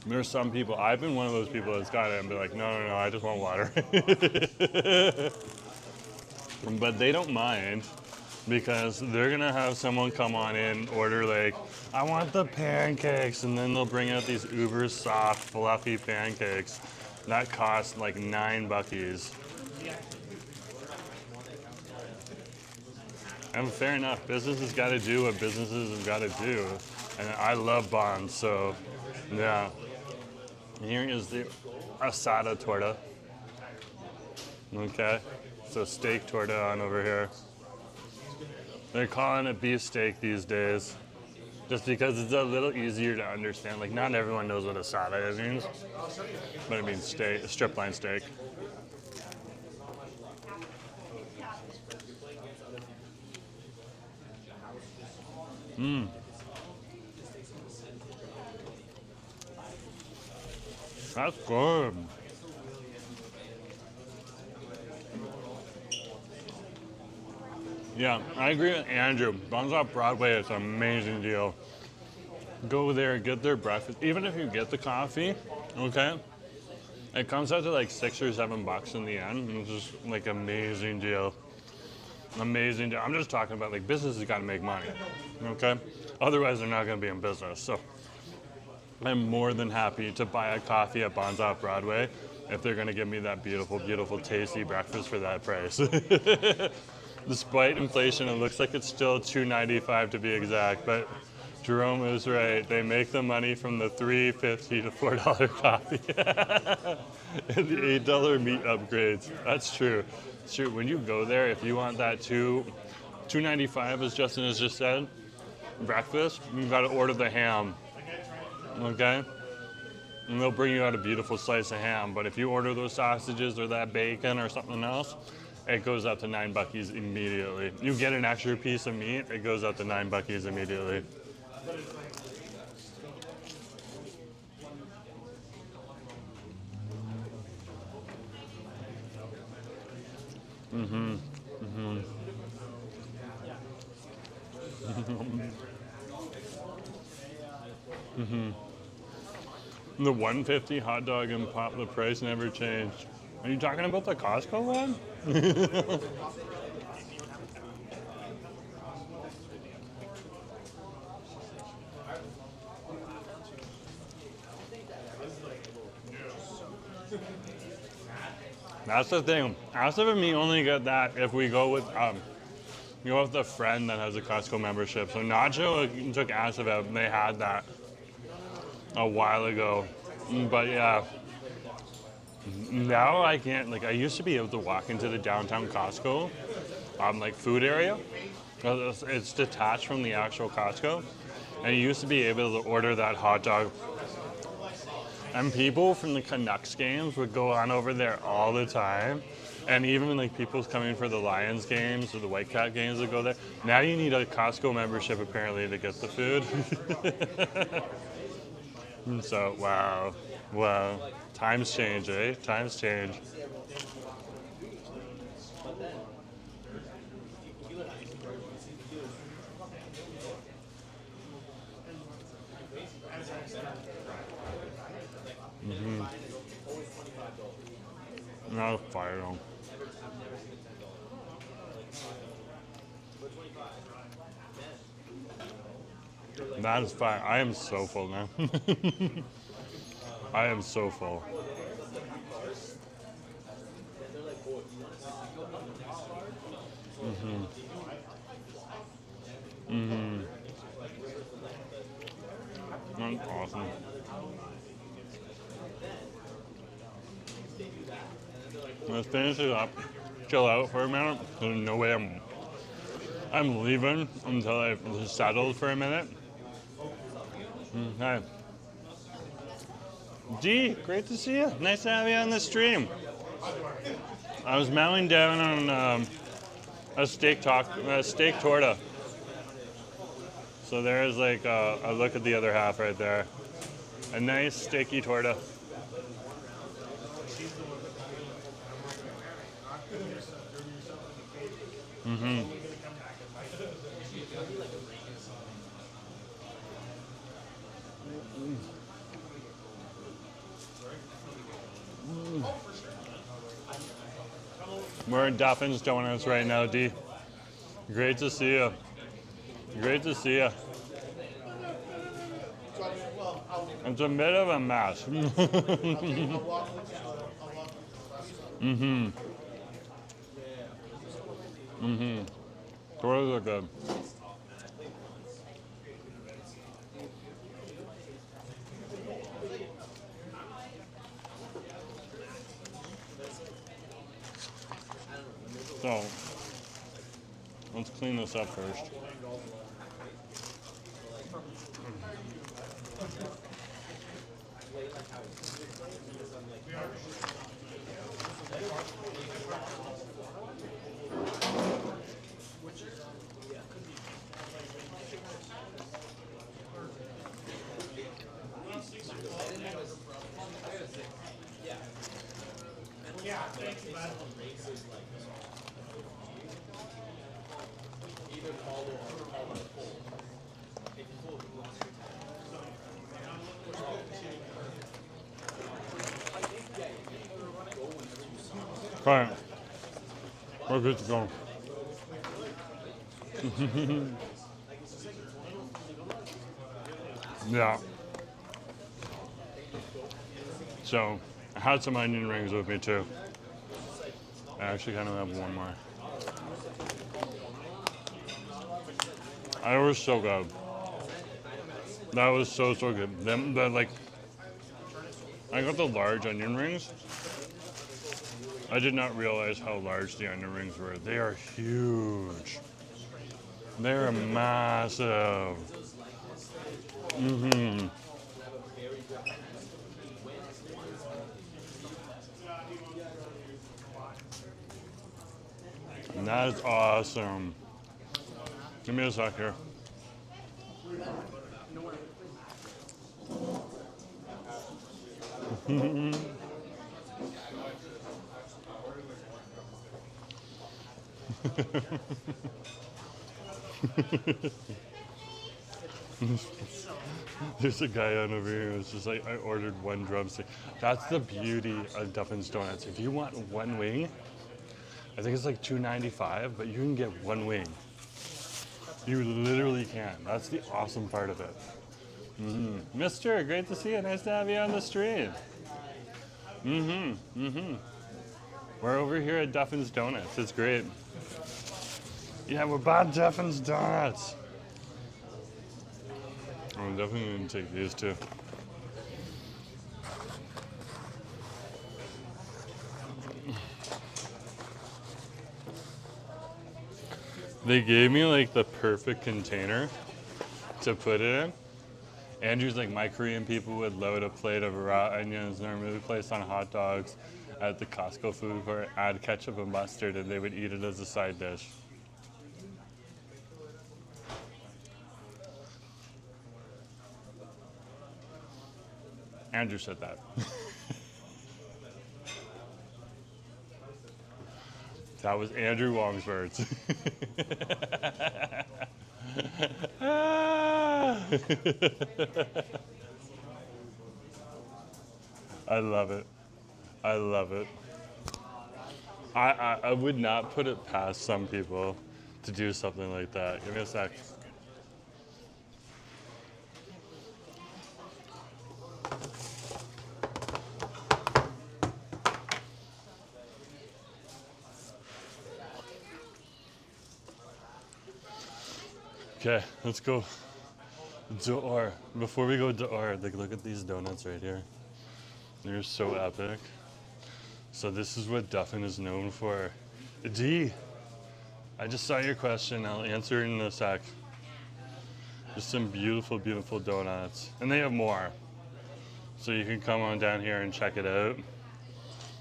There's some people, I've been one of those people that's got it and be like, no, I just want water. But they don't mind because they're gonna have someone come on in, order like, I want the pancakes, and then they'll bring out these uber soft, fluffy pancakes that cost like $9. And fair enough, business has got to do what businesses have got to do, and I love bonds, so yeah. Here is the asada torta. Okay, so steak torta on over here. They're calling it beef steak these days, just because it's a little easier to understand. Like, not everyone knows what asada means, but it means steak, strip line steak. Mmm. That's good. Yeah, I agree with Andrew. Buns Off Broadway is an amazing deal. Go there, get their breakfast. Even if you get the coffee, okay, it comes out to like $6 or $7 in the end. It's just like amazing deal. Amazing deal. I'm just talking about like businesses got to make money, okay? Otherwise, they're not going to be in business. So I'm more than happy to buy a coffee at Buns Off Broadway if they're going to give me that beautiful, beautiful, tasty breakfast for that price. Despite inflation, it looks like it's still $2.95 to be exact, but Jerome is right. They make the money from the $3.50 to $4 coffee and the $8 meat upgrades. That's true. It's true. When you go there, if you want that $2.95, as Justin has just said, breakfast, you've got to order the ham, okay? And they'll bring you out a beautiful slice of ham. But if you order those sausages or that bacon or something else, it goes up to $9 immediately. You get an extra piece of meat, it goes up to $9 immediately. Mm-hmm. Mm-hmm. Mm-hmm. The $1.50 hot dog and pop, the price never changed. Are you talking about the Costco one? That's the thing. Asif and me only get that if we go with a friend that has a Costco membership. So Nacho took Asif out and they had that a while ago. But yeah. Now I can't, like I used to be able to walk into the downtown Costco, like food area. It's detached from the actual Costco. And you used to be able to order that hot dog. And people from the Canucks games would go on over there all the time. And even like people coming for the Lions games or the Whitecat games would go there. Now you need a Costco membership apparently to get the food. So, wow. Times change, eh? Times change. Mm-hmm. That's fire on. That is fire. I am so full now. I am so full. Mm-hmm. Mm-hmm. That's awesome. Let's finish it up. Chill out for a minute. There's no way I'm leaving until I've settled for a minute. Okay. Dee, great to see you. Nice to have you on the stream. I was mowing down on a steak torta. So there's like a look at the other half right there. A nice sticky torta. Mm-hmm. We're in Duffin's Donuts right now, D. Great to see you. Great to see you. It's a bit of a mess. Mm-hmm. Mm-hmm. Tortas are good. So, let's clean this up first. Right. We're good to go. Yeah. So, I had some onion rings with me too. I actually kind of have one more. That was so good. That was so good. Like, I got the large onion rings. I did not realize how large the onion rings were. They are huge. They're massive. Mm-hmm. And that is awesome. Give me a sec here. There's a guy on over here who's just like, I ordered one drumstick. That's the beauty of Duffin's Donuts. If you want one wing, I think it's like $2.95, but you can get one wing. You literally can. That's the awesome part of it. Mm-hmm. Mister, great to see you. Nice to have you on the stream. Mm-hmm. Mm-hmm. We're over here at Duffin's Donuts. It's great. Yeah, we're by Duffin's Donuts. I'm definitely going to take these too. They gave me like the perfect container to put it in. Andrew's like, my Korean people would load a plate of raw onions normally placed on hot dogs at the Costco food court, add ketchup and mustard, and they would eat it as a side dish. Andrew said that. That was Andrew Wong's words. I love it. I love it. I would not put it past some people to do something like that. Give me a sec. Okay, let's go dehors. Before we go dehors, like, look at these donuts right here. They're so epic. So this is what Duffin is known for. D, I just saw your question. I'll answer it in a sec. Just some beautiful, beautiful donuts. And they have more. So you can come on down here and check it out.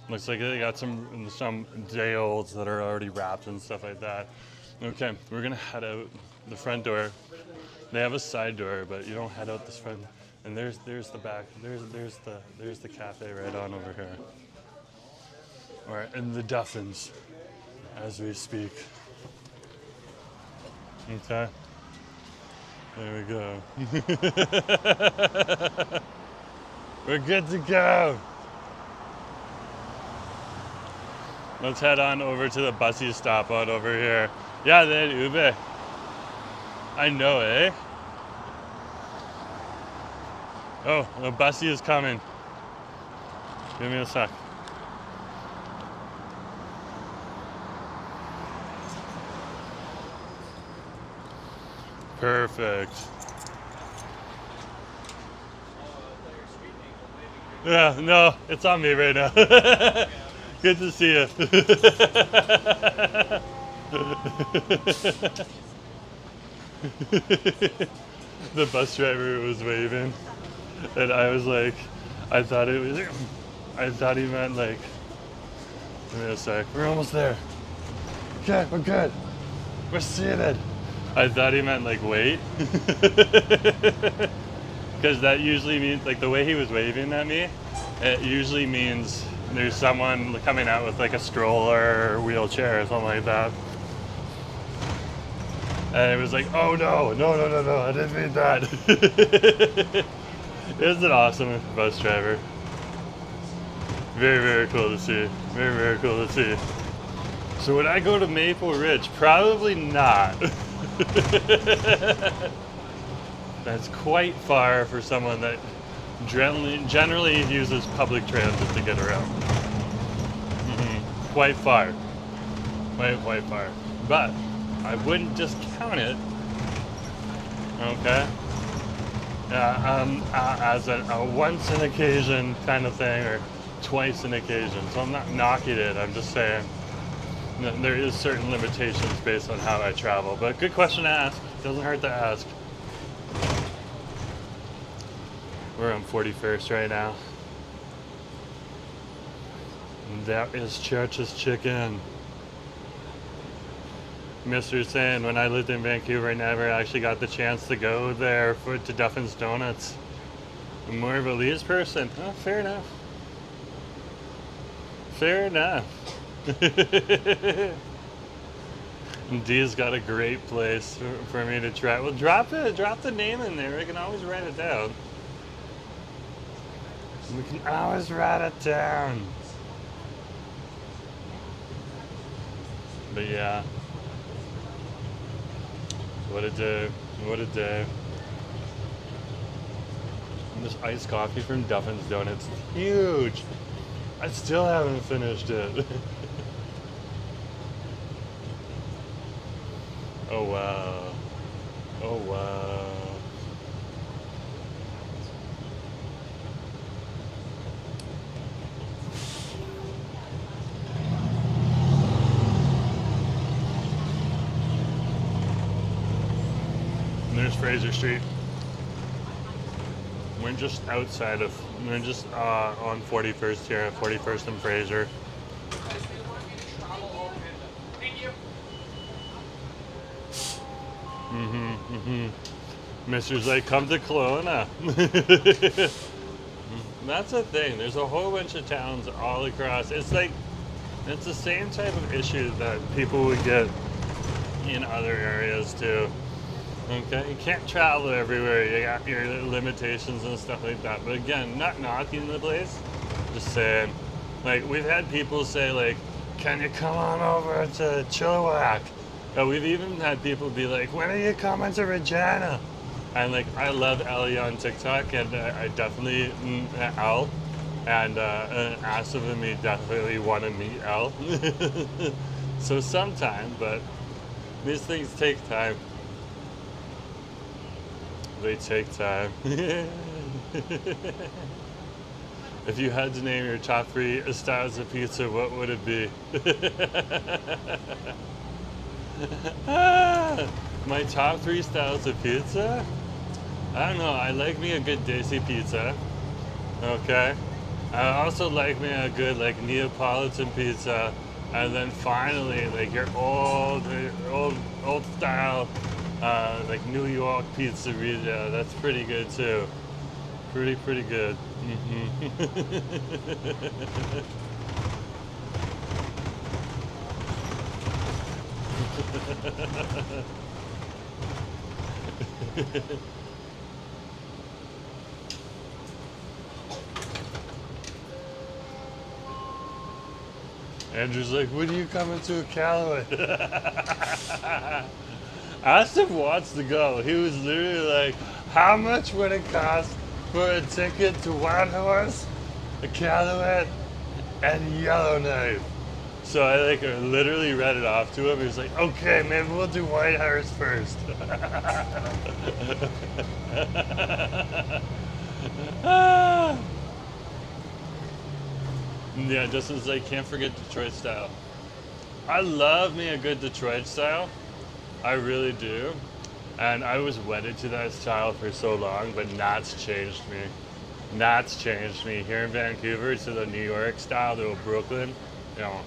Looks like they got some day olds that are already wrapped and stuff like that. Okay, we're gonna head out the front door. They have a side door, but you don't head out this front. And there's the back. There's the cafe right on over here. We're in the Duffins as we speak. Okay. There we go. We're good to go. Let's head on over to the bussy stop out over here. Yeah, det är Uber. I know, eh? Oh, the bussy is coming. Give me a sec. Perfect. Yeah, no, it's on me right now. Good to see you. The bus driver was waving, and I was like, I thought he meant like, give me a sec, we're almost there. Okay, we're good. We're seated. I thought he meant like wait. Because that usually means, like the way he was waving at me, it usually means there's someone coming out with like a stroller or wheelchair or something like that. And it was like, oh no, I didn't mean that. It's an awesome bus driver. Very, very cool to see. Very, very cool to see. So would I go to Maple Ridge? Probably not. That's quite far for someone that generally uses public transit to get around. Quite far. Quite far. But I wouldn't discount it, okay, as a once an occasion kind of thing, or twice an occasion. So I'm not knocking it, I'm just saying that there is certain limitations based on how I travel. But good question to ask, doesn't hurt to ask. We're on 41st right now. And that is Church's Chicken. Mr. saying when I lived in Vancouver, I never actually got the chance to go there to Duffin's Donuts. I'm more of a Lee's person. Oh, fair enough. Fair enough. Dee's got a great place for me to try. Well, drop the name in there. I can always write it down. We can always write it down. But yeah. What a day. What a day. And this iced coffee from Duffin's Donuts. Huge. I still haven't finished it. Oh wow. Oh wow. And there's Fraser Street. We're just outside of, we're just on 41st here, 41st and Fraser. Mr's like, come to Kelowna. That's the thing. There's a whole bunch of towns all across. It's like, it's the same type of issue that people would get in other areas too. Okay, you can't travel everywhere. You got your limitations and stuff like that. But again, not knocking the place. Just saying, like we've had people say like, can you come on over to Chilliwack? We've even had people be like, when are you coming to Regina? And like, I love Ellie on TikTok, and I definitely Elle, and Asa and me definitely want to meet Elle. So sometime, but these things take time. They take time. If you had to name your top 3 styles of pizza, what would it be? My top 3 styles of pizza? I don't know. I like me a good Desi pizza. Okay. I also like me a good like Neapolitan pizza, and then finally like your old style like New York pizzeria. That's pretty good too. Pretty good. Andrew's like, when are you coming to Iqaluit? I asked him wants to go. He was literally like, how much would it cost for a ticket to Whitehorse, Iqaluit, and Yellowknife? So I like literally read it off to him. He was like, okay, maybe we'll do Whitehorse first. Yeah, Justin's like, can't forget Detroit style. I love me a good Detroit style. I really do. And I was wedded to that style for so long, but Knott's changed me. Knott's changed me. Here in Vancouver to the New York style, to Brooklyn, you know,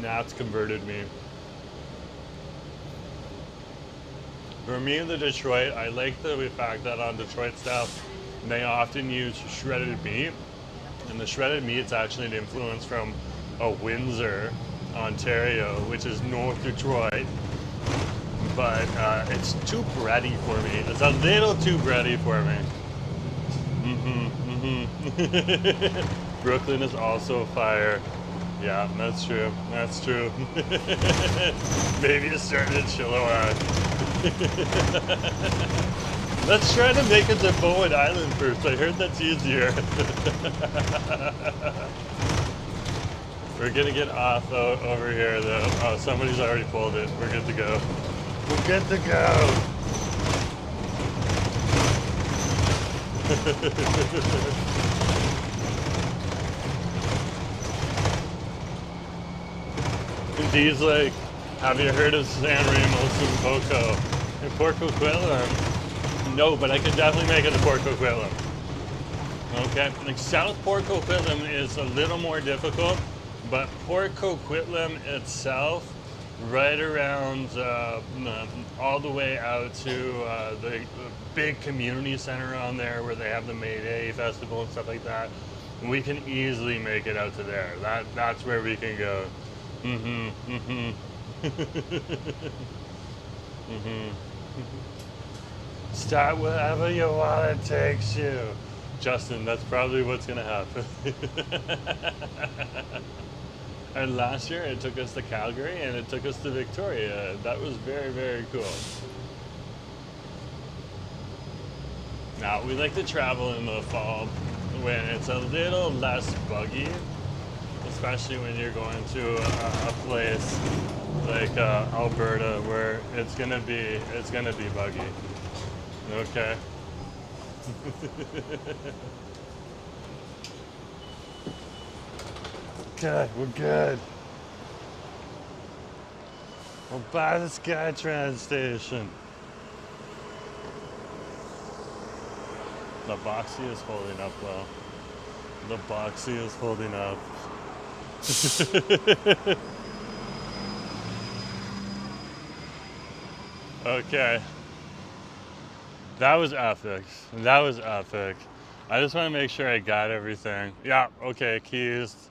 Knott's converted me. For me, the Detroit, I like the fact that on Detroit style, they often use shredded meat. And the shredded meat's actually an influence from Windsor, Ontario, which is North Detroit. But it's too bready for me. It's a little too bready for me. Brooklyn is also fire. Yeah, that's true. That's true. Maybe it started in Chilliwack. Let's try to make it to Bowen Island first. I heard that's easier. We're gonna get off over here though. Oh, somebody's already pulled it. We're good to go. We're good to go. And Dee's like, have you heard of San Remo Sumpoco and Port Coquitlam? No, but I could definitely make it to Port Coquitlam. Okay, like South Port Coquitlam is a little more difficult, but Port Coquitlam itself, right around all the way out to the big community center on there where they have the May Day festival and stuff like that, we can easily make it out to there. That's where we can go. Start wherever your wallet takes you. Justin, that's probably what's gonna happen. And last year it took us to Calgary and it took us to Victoria. That was very, very cool. Now, we like to travel in the fall when it's a little less buggy, especially when you're going to a place like Alberta where it's gonna be buggy. Okay. Good, we're good. We'll buy the SkyTran station. The boxy is holding up well. The boxy is holding up. Okay. That was epic. That was epic. I just want to make sure I got everything. Yeah, okay, keys,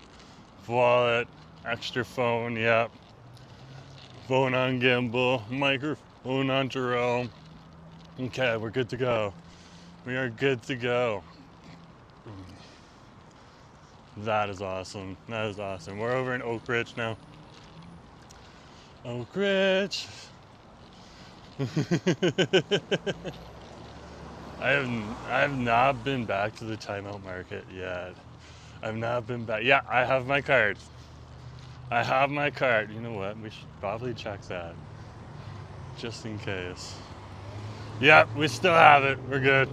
wallet, extra phone, yep. Phone on gimbal, microphone on Jerome. Okay, we're good to go. We are good to go. That is awesome. That is awesome. We're over in Oakridge now. Oakridge. I have not been back to the timeout market yet. I've not been back. Yeah, I have my card. I have my card. You know what? We should probably check that. Just in case. Yeah, we still have it. We're good.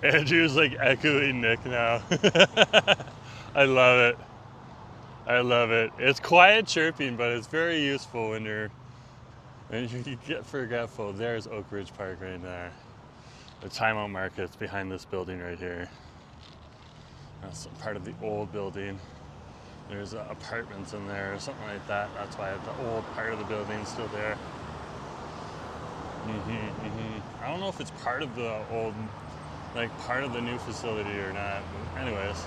Andrew's like echoing Nick now. I love it. I love it. It's quiet chirping, but it's very useful when you get forgetful. There's Oakridge Park right there. The timeout market's behind this building right here. That's part of the old building. There's apartments in there or something like that. That's why the old part of the building's still there. I don't know if it's part of the old, like part of the new facility or not. But anyways,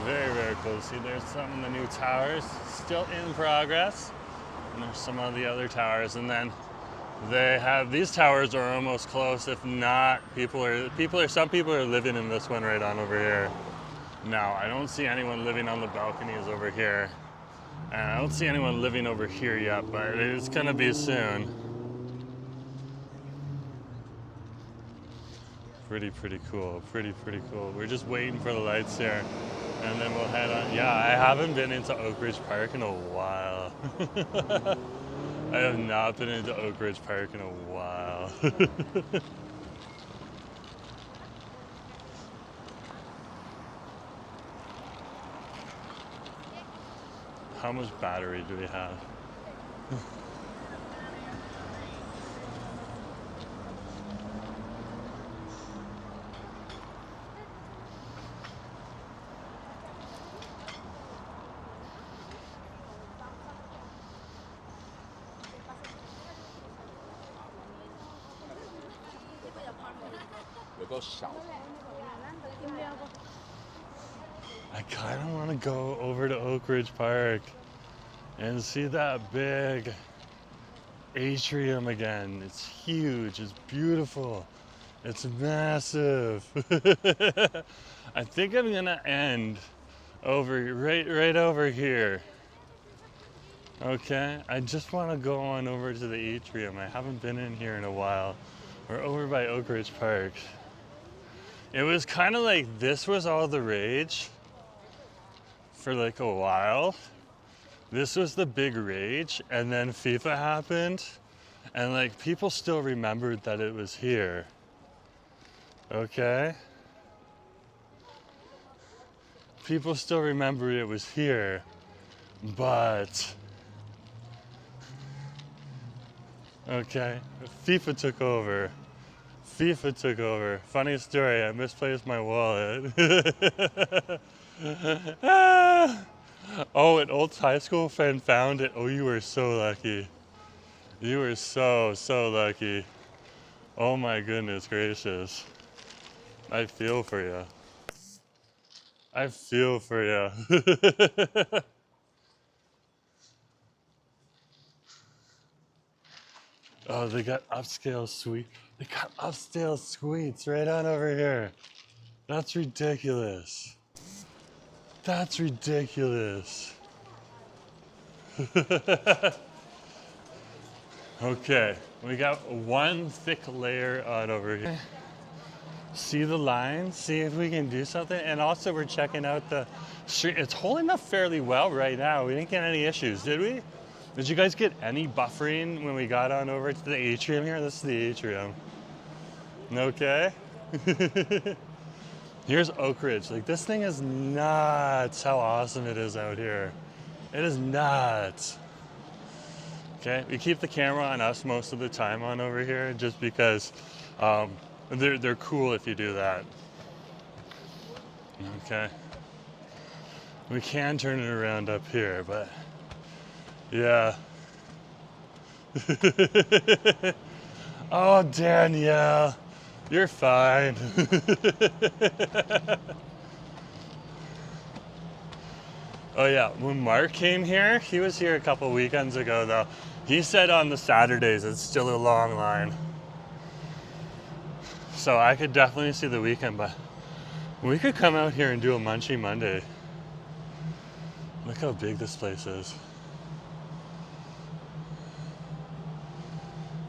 very, very cool. See, there's some of the new towers still in progress. And there's some of the other towers. And then they have, these towers are almost close. If not, some people are living in this one right on over here. Now, I don't see anyone living on the balconies over here. And I don't see anyone living over here yet, but it's gonna be soon. Pretty cool, pretty cool. We're just waiting for the lights here, and then we'll head on. Yeah, I haven't been into Oakridge Park in a while. I have not been into Oakridge Park in a while. How much battery do we have? I kind of want to go over to Oakridge Park and see that big atrium again. It's huge, it's beautiful, it's massive. I think I'm gonna end right over here. Okay, I just want to go on over to the atrium. I haven't been in here in a while. We're over by Oakridge Park. It was kind of like this was all the rage for like a while. This was the big rage, and then FIFA happened, and like people still remembered that it was here. Okay? People still remember it was here, but okay, FIFA took over. FIFA took over. Funny story, I misplaced my wallet. Oh, an old high school friend found it. Oh, you were so lucky. You were so lucky. Oh my goodness gracious. I feel for you. I feel for you. Oh, they got upscale suite. They got upscale suites right on over here. That's ridiculous. That's ridiculous. Okay, we got one thick layer on over here. See the line, see if we can do something. And also we're checking out the street. It's holding up fairly well right now. We didn't get any issues, did we? Did you guys get any buffering when we got on over to the atrium here? This is the atrium. Okay. Here's Oakridge. Like, this thing is nuts how awesome it is out here. It is nuts. Okay, we keep the camera on us most of the time on over here just because they're cool if you do that. Okay. We can turn it around up here, but yeah. Oh, Danielle, you're fine. Oh yeah, when Mark came here, he was here a couple weekends ago though. He said on the Saturdays it's still a long line. So I could definitely see the weekend, but we could come out here and do a Munchie Monday. Look how big this place is.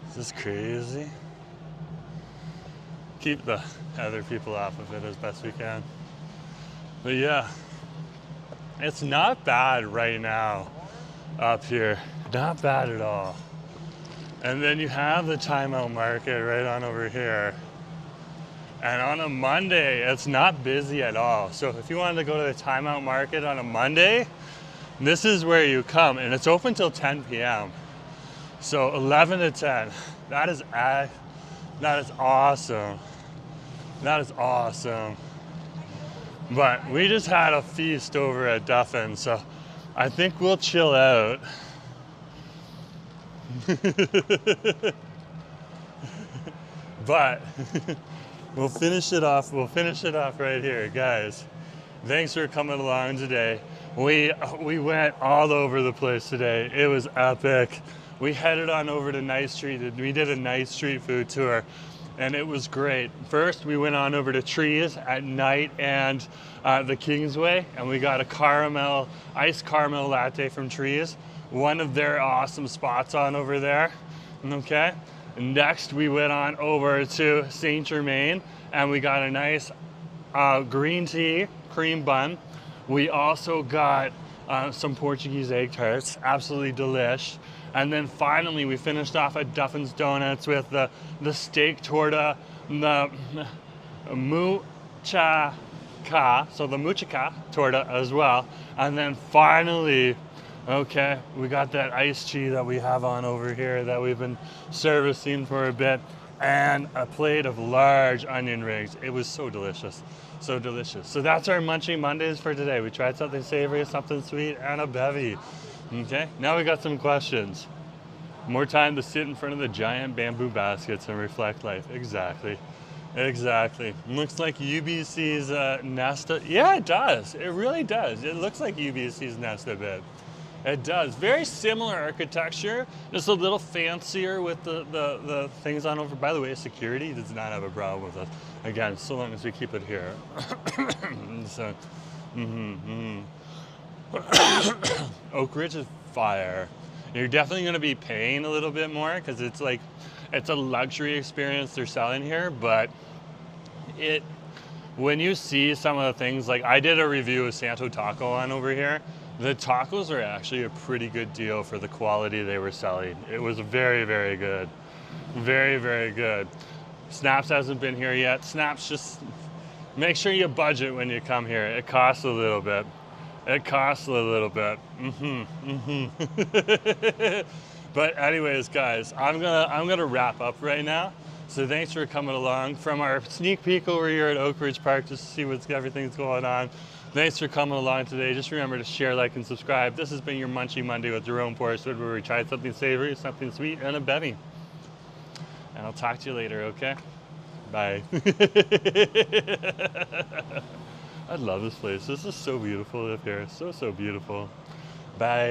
This is crazy. Keep the other people off of it as best we can. But yeah, it's not bad right now up here. Not bad at all. And then you have the timeout market right on over here. And on a Monday, it's not busy at all. So if you wanted to go to the timeout market on a Monday, this is where you come, and it's open till 10 p.m. So 11 to 10. That is awesome. That is awesome. But we just had a feast over at Duffin, so I think we'll chill out. But we'll finish it off right here, guys. Thanks for coming along today. We went all over the place today. It was epic. We headed on over to Knight Street. We did a Knight Street food tour, and it was great. First, we went on over to Trees at Knight and the Kingsway, and we got a iced caramel latte from Trees. One of their awesome spots on over there. Okay. Next, we went on over to St. Germain, and we got a nice green tea cream bun. We also got some Portuguese egg tarts, absolutely delish. And then finally, we finished off at Duffin's Donuts with the steak torta, the muchaca, so the muchaca torta as well. And then finally, okay, we got that iced tea that we have on over here that we've been servicing for a bit, and a plate of large onion rings. It was so delicious, so delicious. So that's our Munchie Mondays for today. We tried something savory, something sweet, and a bevy. Okay, now we got some questions. More time to sit in front of the giant bamboo baskets and reflect life. Exactly. Exactly. Looks like UBC's nest. Yeah, it does. It really does. It looks like UBC's nest a bit. It does. Very similar architecture, just a little fancier with the things on over. By the way, security does not have a problem with us. Again, so long as we keep it here. So, Oakridge is fire. You're definitely going to be paying a little bit more because it's like, it's a luxury experience they're selling here, but when you see some of the things, like I did a review of Santo Taco on over here, the tacos are actually a pretty good deal for the quality they were selling. It was very, very good. Very, very good. Snaps hasn't been here yet. Snaps, just make sure you budget when you come here. It costs a little bit. It costs a little bit. But anyways, guys, I'm gonna wrap up right now. So thanks for coming along from our sneak peek over here at Oakridge Park just to see everything's going on. Thanks for coming along today. Just remember to share, like, and subscribe. This has been your Munchie Monday with Jerome Forestwood, where we tried something savory, something sweet, and a bevy. And I'll talk to you later, okay? Bye. I love this place. This is so beautiful up here. So, so beautiful. Bye.